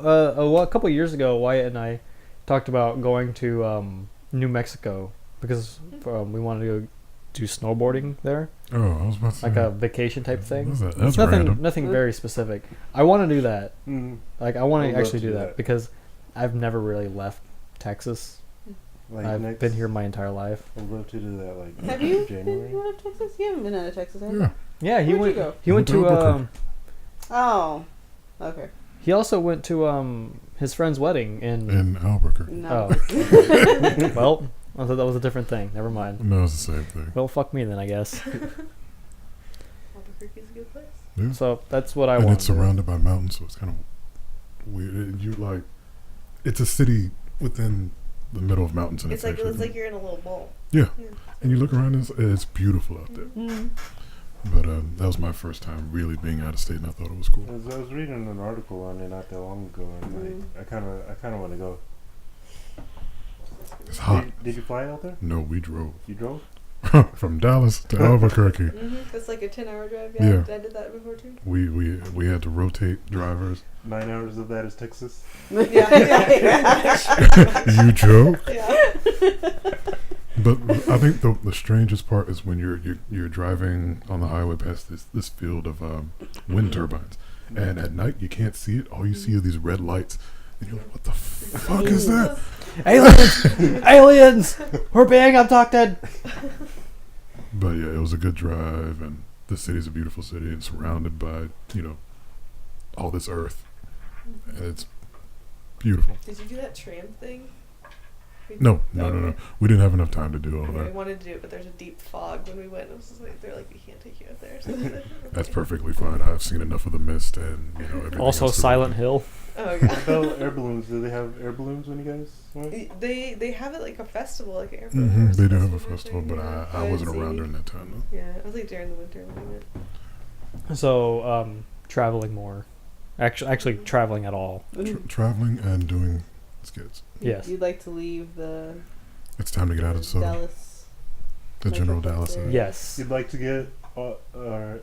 a couple years ago, Wyatt and I talked about going to New Mexico because we wanted to go do snowboarding there, Oh, I was about to say. like a vacation type thing. That's nothing, random. nothing very specific. I want to do that. Mm, Like, I want I'd to love actually to do do that that. because I've never really left Texas. like I've next, been here my entire life. I'd love to do that. Like Have you January. been out of Texas? You haven't been out of Texas, have you? Yeah. Yeah, he Where'd went. you go? He went Went to to. Albuquerque. Oh. Okay. He also went to his friend's wedding In Albuquerque. No. Oh. Well, I thought that was a different thing. Never mind. No, it's the same thing. Well, fuck me then, I guess. Albuquerque's a good place. Yeah. So that's what I and want. it's surrounded by mountains, so it's kind of weird. It's a city within the middle of mountains, and It's like actually, you're in a little bowl. yeah. Yeah. And you look around, and it's beautiful out there. Mm. But that was my first time really being out of state, and I thought it was cool. I was reading an article on it not that long ago, and like I kind of want to go. It's hot. Did you fly out there? No, we drove You drove? from Dallas to Albuquerque. Mm-hmm. That's like a 10-hour drive. Yeah. I did that before too. We had to rotate drivers. 9 hours of that is Texas. Yeah. You joke? Yeah. But I think the strangest part is when you're driving on the highway past this field of wind turbines, and at night you can't see it. All you see are these red lights, and you're like, "What the fuck is that?" Aliens! Aliens! We're being abducted! But yeah, it was a good drive, and the city's a beautiful city, and surrounded by all this earth, and it's beautiful. Did you do that tram thing? No. Okay. We didn't have enough time to do all We that. wanted to do it, but there's a deep fog when we went. It was just like, they're like, we can't take you out there. So That's perfectly fine. I've seen enough of the mist and everything Also, else to Silent really- Hill. Oh god. About air balloons. Do they have air balloons when you guys went? They have it like a festival, like an airport. They do have a festival, but I wasn't didn't around see- during that time though. Yeah, it was like during the winter when we went. So, traveling more. Actually traveling at all. Traveling and doing skits. Yes. You'd like to leave the It's time to get out of DeSoto. Dallas. The general Metroplex Dallas area. area. Yes. You'd like to get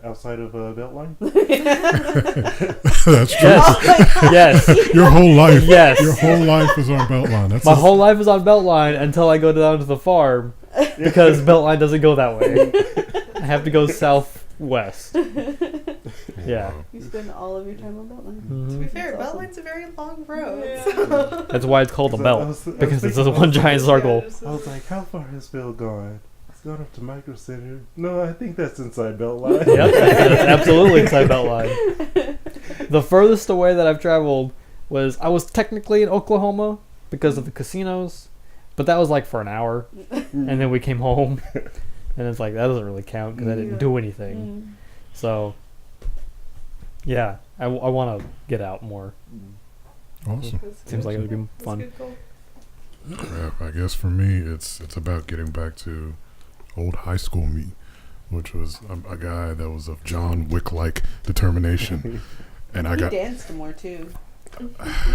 outside of Beltline? That's true. Yes. Oh my God. Yes. Your whole life. Yes. Your whole life is on Beltline. That's My whole life is on Beltline until I go down to the farm because Beltline doesn't go that way. I have to go southwest. Yeah. Wow. You spend all of your time on Beltline. To be Mhm. fair, That's awesome. Beltline's a very long road. Yeah. So. That's why it's called a I belt was because it's thinking just one also- giant circle. I was like, how far has Phil gone? It's gone up to Micro Center. No, I think that's inside Beltline. Yep, that's absolutely inside Beltline. The furthest away that I've traveled I was technically in Oklahoma because of the casinos, but that was like for an hour, and then we came home, and it's like that doesn't really count because I didn't do anything. So, yeah, I want to get out more. Awesome. Seems like it would be That's fun. good goal. Yeah, I guess for me, it's about getting back to old high school me, which was a guy that was of John Wick-like determination, and I He got danced more too. He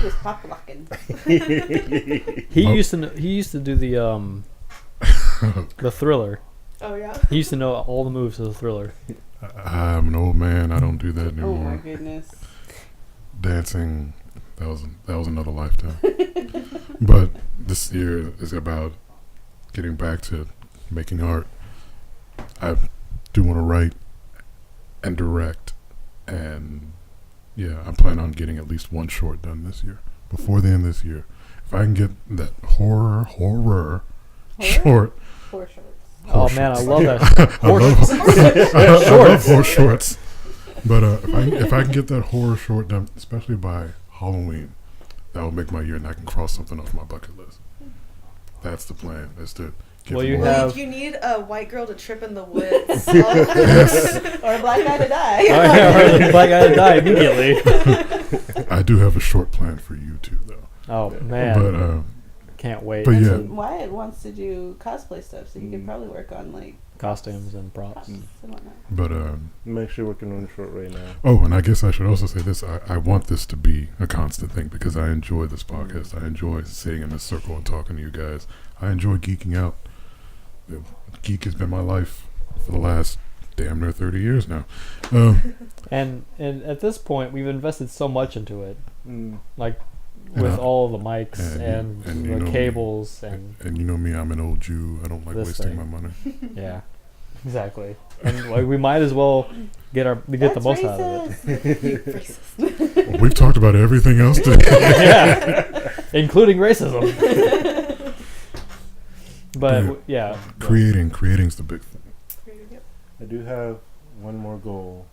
was pop locking. He used to do the Thriller. Oh yeah. He used to know all the moves of the Thriller. I'm an old man. I don't do that Oh my anymore. goodness. Dancing, that was another lifetime. But this year is about getting back to making art. I do want to write and direct, and yeah, I plan on getting at least one short done this year. Before the end of this year, if I can get that horror short. Four shorts. Oh man, I love that. I love Shorts. horror shorts. But if I can get that horror short done, especially by Halloween, that will make my year, and I can cross something off my bucket list. That's the plan. Is to get Well, the you ball. have- You need a white girl to trip in the woods. Or a black guy to die. Oh, yeah, or the black guy to die immediately. I do have a short plan for you too, though. Oh man, But can't wait. but yeah. Wyatt wants to do cosplay stuff, so he could probably work on like Costumes and props. props and whatnot. But I'm actually working on a short right now. oh, and I guess I should also say this. I want this to be a constant thing because I enjoy this podcast. I enjoy sitting in this circle and talking to you guys. I enjoy geeking out. Geek has been my life for the last damn near 30 years now. And at this point, we've invested so much into it, like And with I- all of the mics and and you know the me. cables and And you know me, I'm an old Jew. I don't like This wasting thing. my money. yeah, exactly. And like we might as well get the most out of it. We've talked about everything else today. Yeah, including racism. But yeah, Creating's the big thing. I do have one more goal,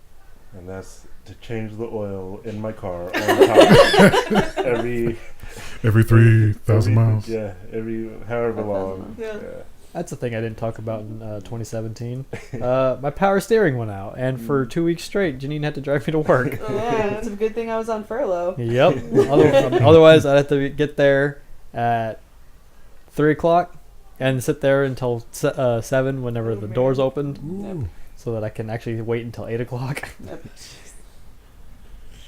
and that's to change the oil in my car on top every 3,000 miles. Yeah, every however long. Yeah. that's the thing I didn't talk about in 2017. My power steering went out, and for 2 weeks straight, Janine had to drive me to work. Oh, yeah, it's a good thing I was on furlough. Yep. Otherwise, I'd have to get there at 3 o'clock and sit there until 7 whenever Oh, the man. doors opened, Ooh. so that I can actually wait until 8 o'clock. Yep.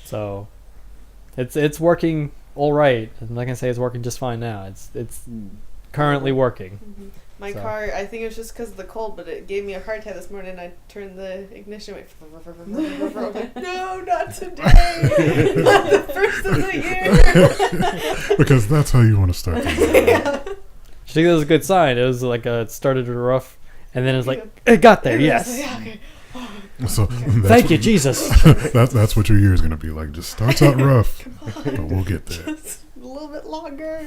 So it's working all right. I'm not gonna say it's working just fine now. It's currently working. My So. car, I think it was just because of the cold, but it gave me a heart attack this morning. I turned the ignition, went, I was like, no, not today. Not the first of the year. Because that's how you want to start the year. Yeah. I think that was a good sign. It was like it started rough, and then it's like it got there. Yes. Yeah, okay. So that's Thank you, what- Jesus. That's what your year is going to be like. Just starts out rough, but we'll get there. Just a little bit longer.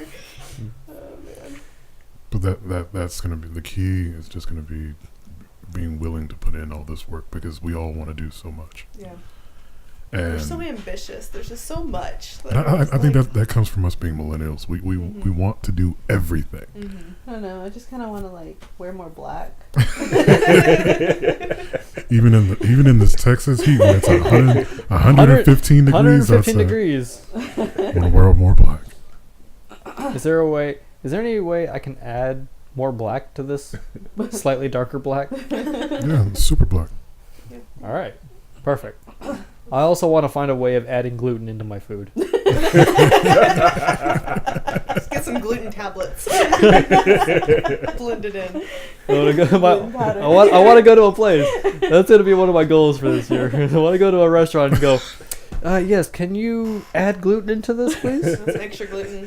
Oh, man. But that's going to be the key. Is just going to be being willing to put in all this work because we all want to do so much. Yeah. And We're so ambitious. There's just so much. And I think that comes from us being millennials. We want to do everything. I don't know. I just kind of want to like wear more black. Even in this Texas heat when it's 115 degrees 115 outside. degrees. I want to wear more black. Is there any way I can add more black to this slightly darker black? Yeah, super black. All right, perfect. I also want to find a way of adding gluten into my food. Let's get some gluten tablets. Blend it in. I want to go to a place. That's going to be one of my goals for this year. I want to go to a restaurant and go, yes, can you add gluten into this, please? Some extra gluten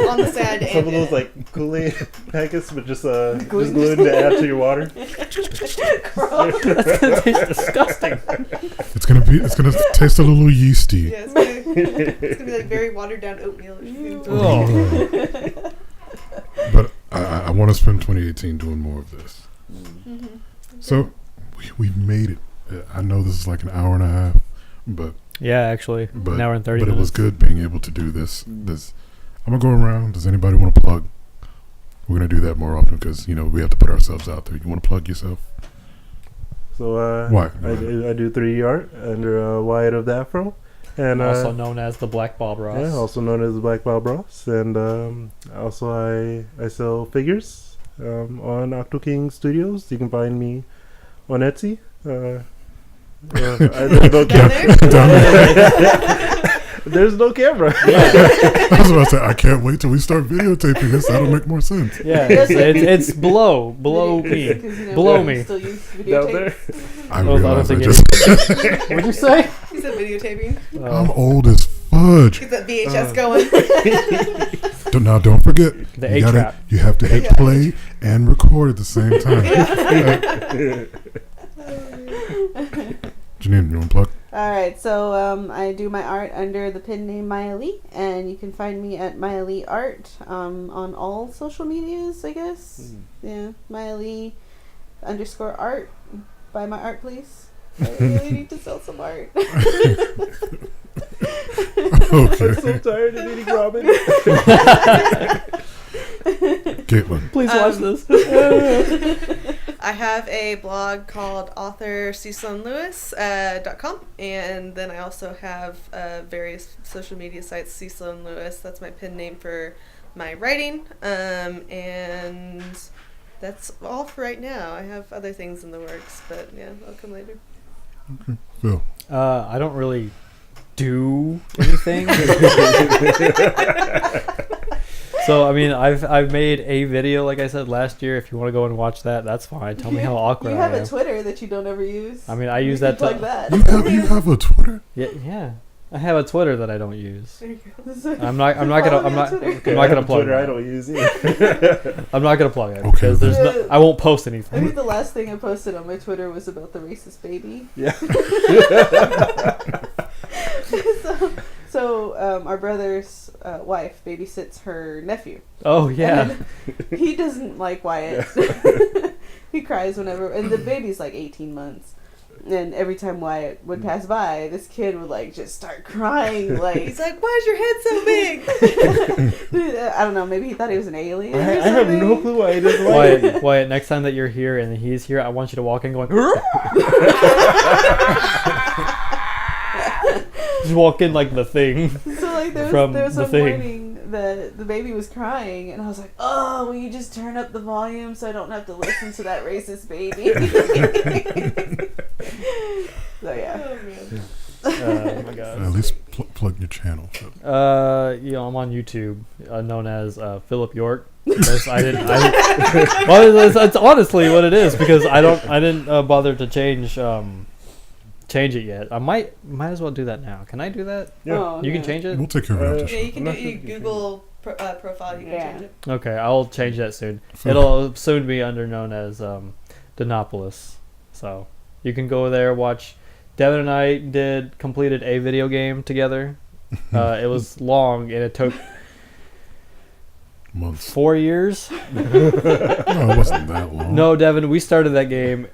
on the side. Some of those like Kool-Aid packets, but just gluten to add to your water. That's going to taste disgusting. It's gonna taste a little yeasty. Yeah, it's gonna be like very watered down oatmeal. Oh. But I want to spend 2018 doing more of this. So we've made it. I know this is like an hour and a half, but Yeah, actually, an hour and 30 But minutes. it was good being able to do this. I'm gonna go around. Does anybody want to plug? We're gonna do that more often because we have to put ourselves out there. You want to plug yourself? So Why? I do 3D art under WyattOfTheAfro, and Also known as the Black Bob Ross. yeah, also known as the Black Bob Ross, and also I sell figures on OctoKing Studios. You can find me on Etsy. There's no camera. I was about to say I can't wait till we start videotaping this. That'll make more sense. Yeah, it's below me. Below me. Still use Down there. videotapes. I Well, I realize don't I think just What'd you say? He said videotaping. I'm old as fudge. Get that VHS going. Now don't forget The you 8-trap. you have to hit play and record at the same time. Janine, you want to plug? Alright, so I do my art under the pen name Maya-Lee, and you can find me at Maya-Lee Art on all social medias, I guess. Yeah, Maya-Lee_art. Buy my art, please. I really need to sell some art. Okay. I'm so tired of eating ramen. Caitlin. Please watch this. I have a blog called author.com, and then I also have various social media sites. Sloan Lewis, that's my pen name for my writing, and that's all for right now. I have other things in the works, but yeah, I'll come later. Okay. Phil. I don't really do anything. So I mean, I've made a video, like I said last year. If you want to go and watch that, that's fine. Tell me how awkward You I have am. a Twitter that you don't ever use. I mean, I You use can that. plug that. You have a Twitter? Yeah. I have a Twitter that I don't use. There you go. I'm not gonna plug Twitter, it. I don't use either. I'm not gonna plug it Okay, because there's then. I won't post I anything. think the last thing I posted on my Twitter was about the racist baby. Yeah. So our brother's wife babysits her nephew. Oh yeah. And he doesn't like Wyatt. He cries whenever, and the baby's like 18 months. And every time Wyatt would pass by, this kid would like just start crying. Like He's like, "Why is your head so big?" I don't know. Maybe he thought he was an alien. I or have no something. clue why he doesn't like it. Wyatt, next time that you're here and he's here, I want you to walk in going. Just walk in like the thing. So like there From was the one thing. morning that the baby was crying, and I was like, "Oh, will you just turn up the volume so I don't have to listen to that racist baby?" So yeah. Oh man. Oh my god. At least plug your channel. I'm on YouTube, known as Philip York. Because well, that's honestly what it is because I didn't bother to change it yet. I might as well do that now. Can I do that? Yeah. Oh, You can no. change it. We'll take care of it after Yeah, show. you can do your Google profile. You can Yeah. change it. Okay, I'll change that soon. Phil. It'll soon be known as Denopolis. So you can go there, watch. Devin and I completed a video game together. It was long and it took Months. 4 years. No, it wasn't that long. No, Devin, we started that game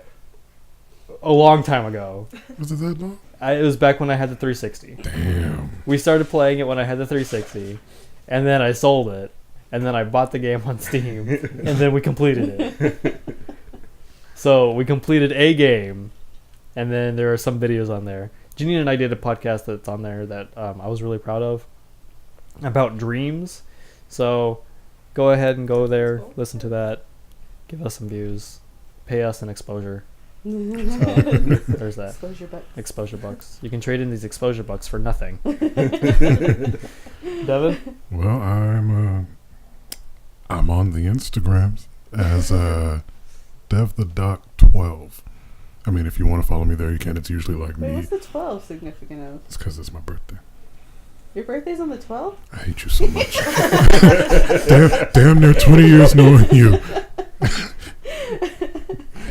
a long time ago. Was it that long? It was back when I had the 360. Damn. We started playing it when I had the 360, and then I sold it, and then I bought the game on Steam, and then we completed it. So we completed a game, and then there are some videos on there. Janine and I did a podcast that's on there that I was really proud of about dreams. So go ahead and go there, listen to that, give us some views, pay us an exposure. So, there's that. Exposure bucks. Exposure bucks. You can trade in these exposure bucks for nothing. Devin? Well, I'm on the Instagrams as DevTheDoc 12. I mean, if you want to follow me there, you can. It's usually like Wait, me. what's the 12 significant of? It's because it's my birthday. Your birthday's on the 12th? I hate you so much. damn near 20 years knowing you. I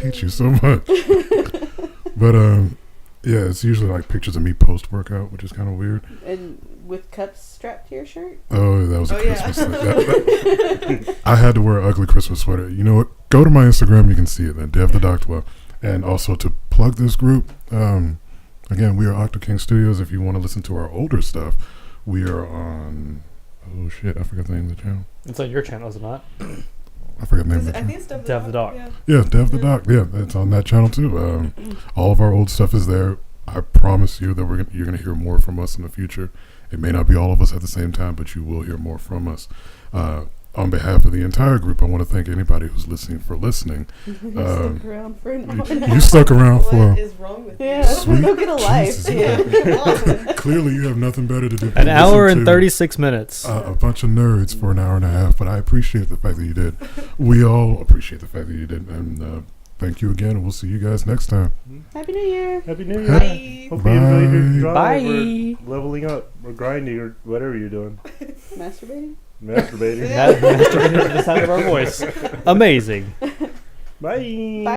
hate you so much. But yeah, it's usually like pictures of me post workout, which is kind of weird. And with cups strapped to your shirt? Oh, that was a Oh, yeah. Christmas thing. I had to wear an ugly Christmas sweater. You know what? Go to my Instagram, you can see it then. DevTheDoc 12. And also to plug this group, again, we are OctoKing Studios. If you want to listen to our older stuff, we are on. Oh shit! I forgot the name of the channel. It's on your channel, is it not? I forgot the name of the I channel. think it's DevTheDoc. Yeah. Yeah, DevTheDoc. Yeah, it's on that channel too. All of our old stuff is there. I promise you that you're going to hear more from us in the future. It may not be all of us at the same time, but you will hear more from us. On behalf of the entire group, I want to thank anybody who's listening for listening. Stuck around for an hour and a You half. stuck around for. What is wrong with Yeah, you? Sweet go get a life. Jesus. Yeah. Clearly, you have nothing better to do. An than hour listen and to, 36 minutes. a bunch of nerds for an hour and a half, but I appreciate the fact that you did. We all appreciate the fact that you did, and thank you again, and we'll see you guys next time. Happy New Year. Happy New Year. Bye. Hope you enjoyed your Bye. drive Bye. or leveling up or grinding or whatever you're doing. Masturbating? Masturbating. Yeah. Masturbating to the sound of our voice. Amazing. Bye. Bye.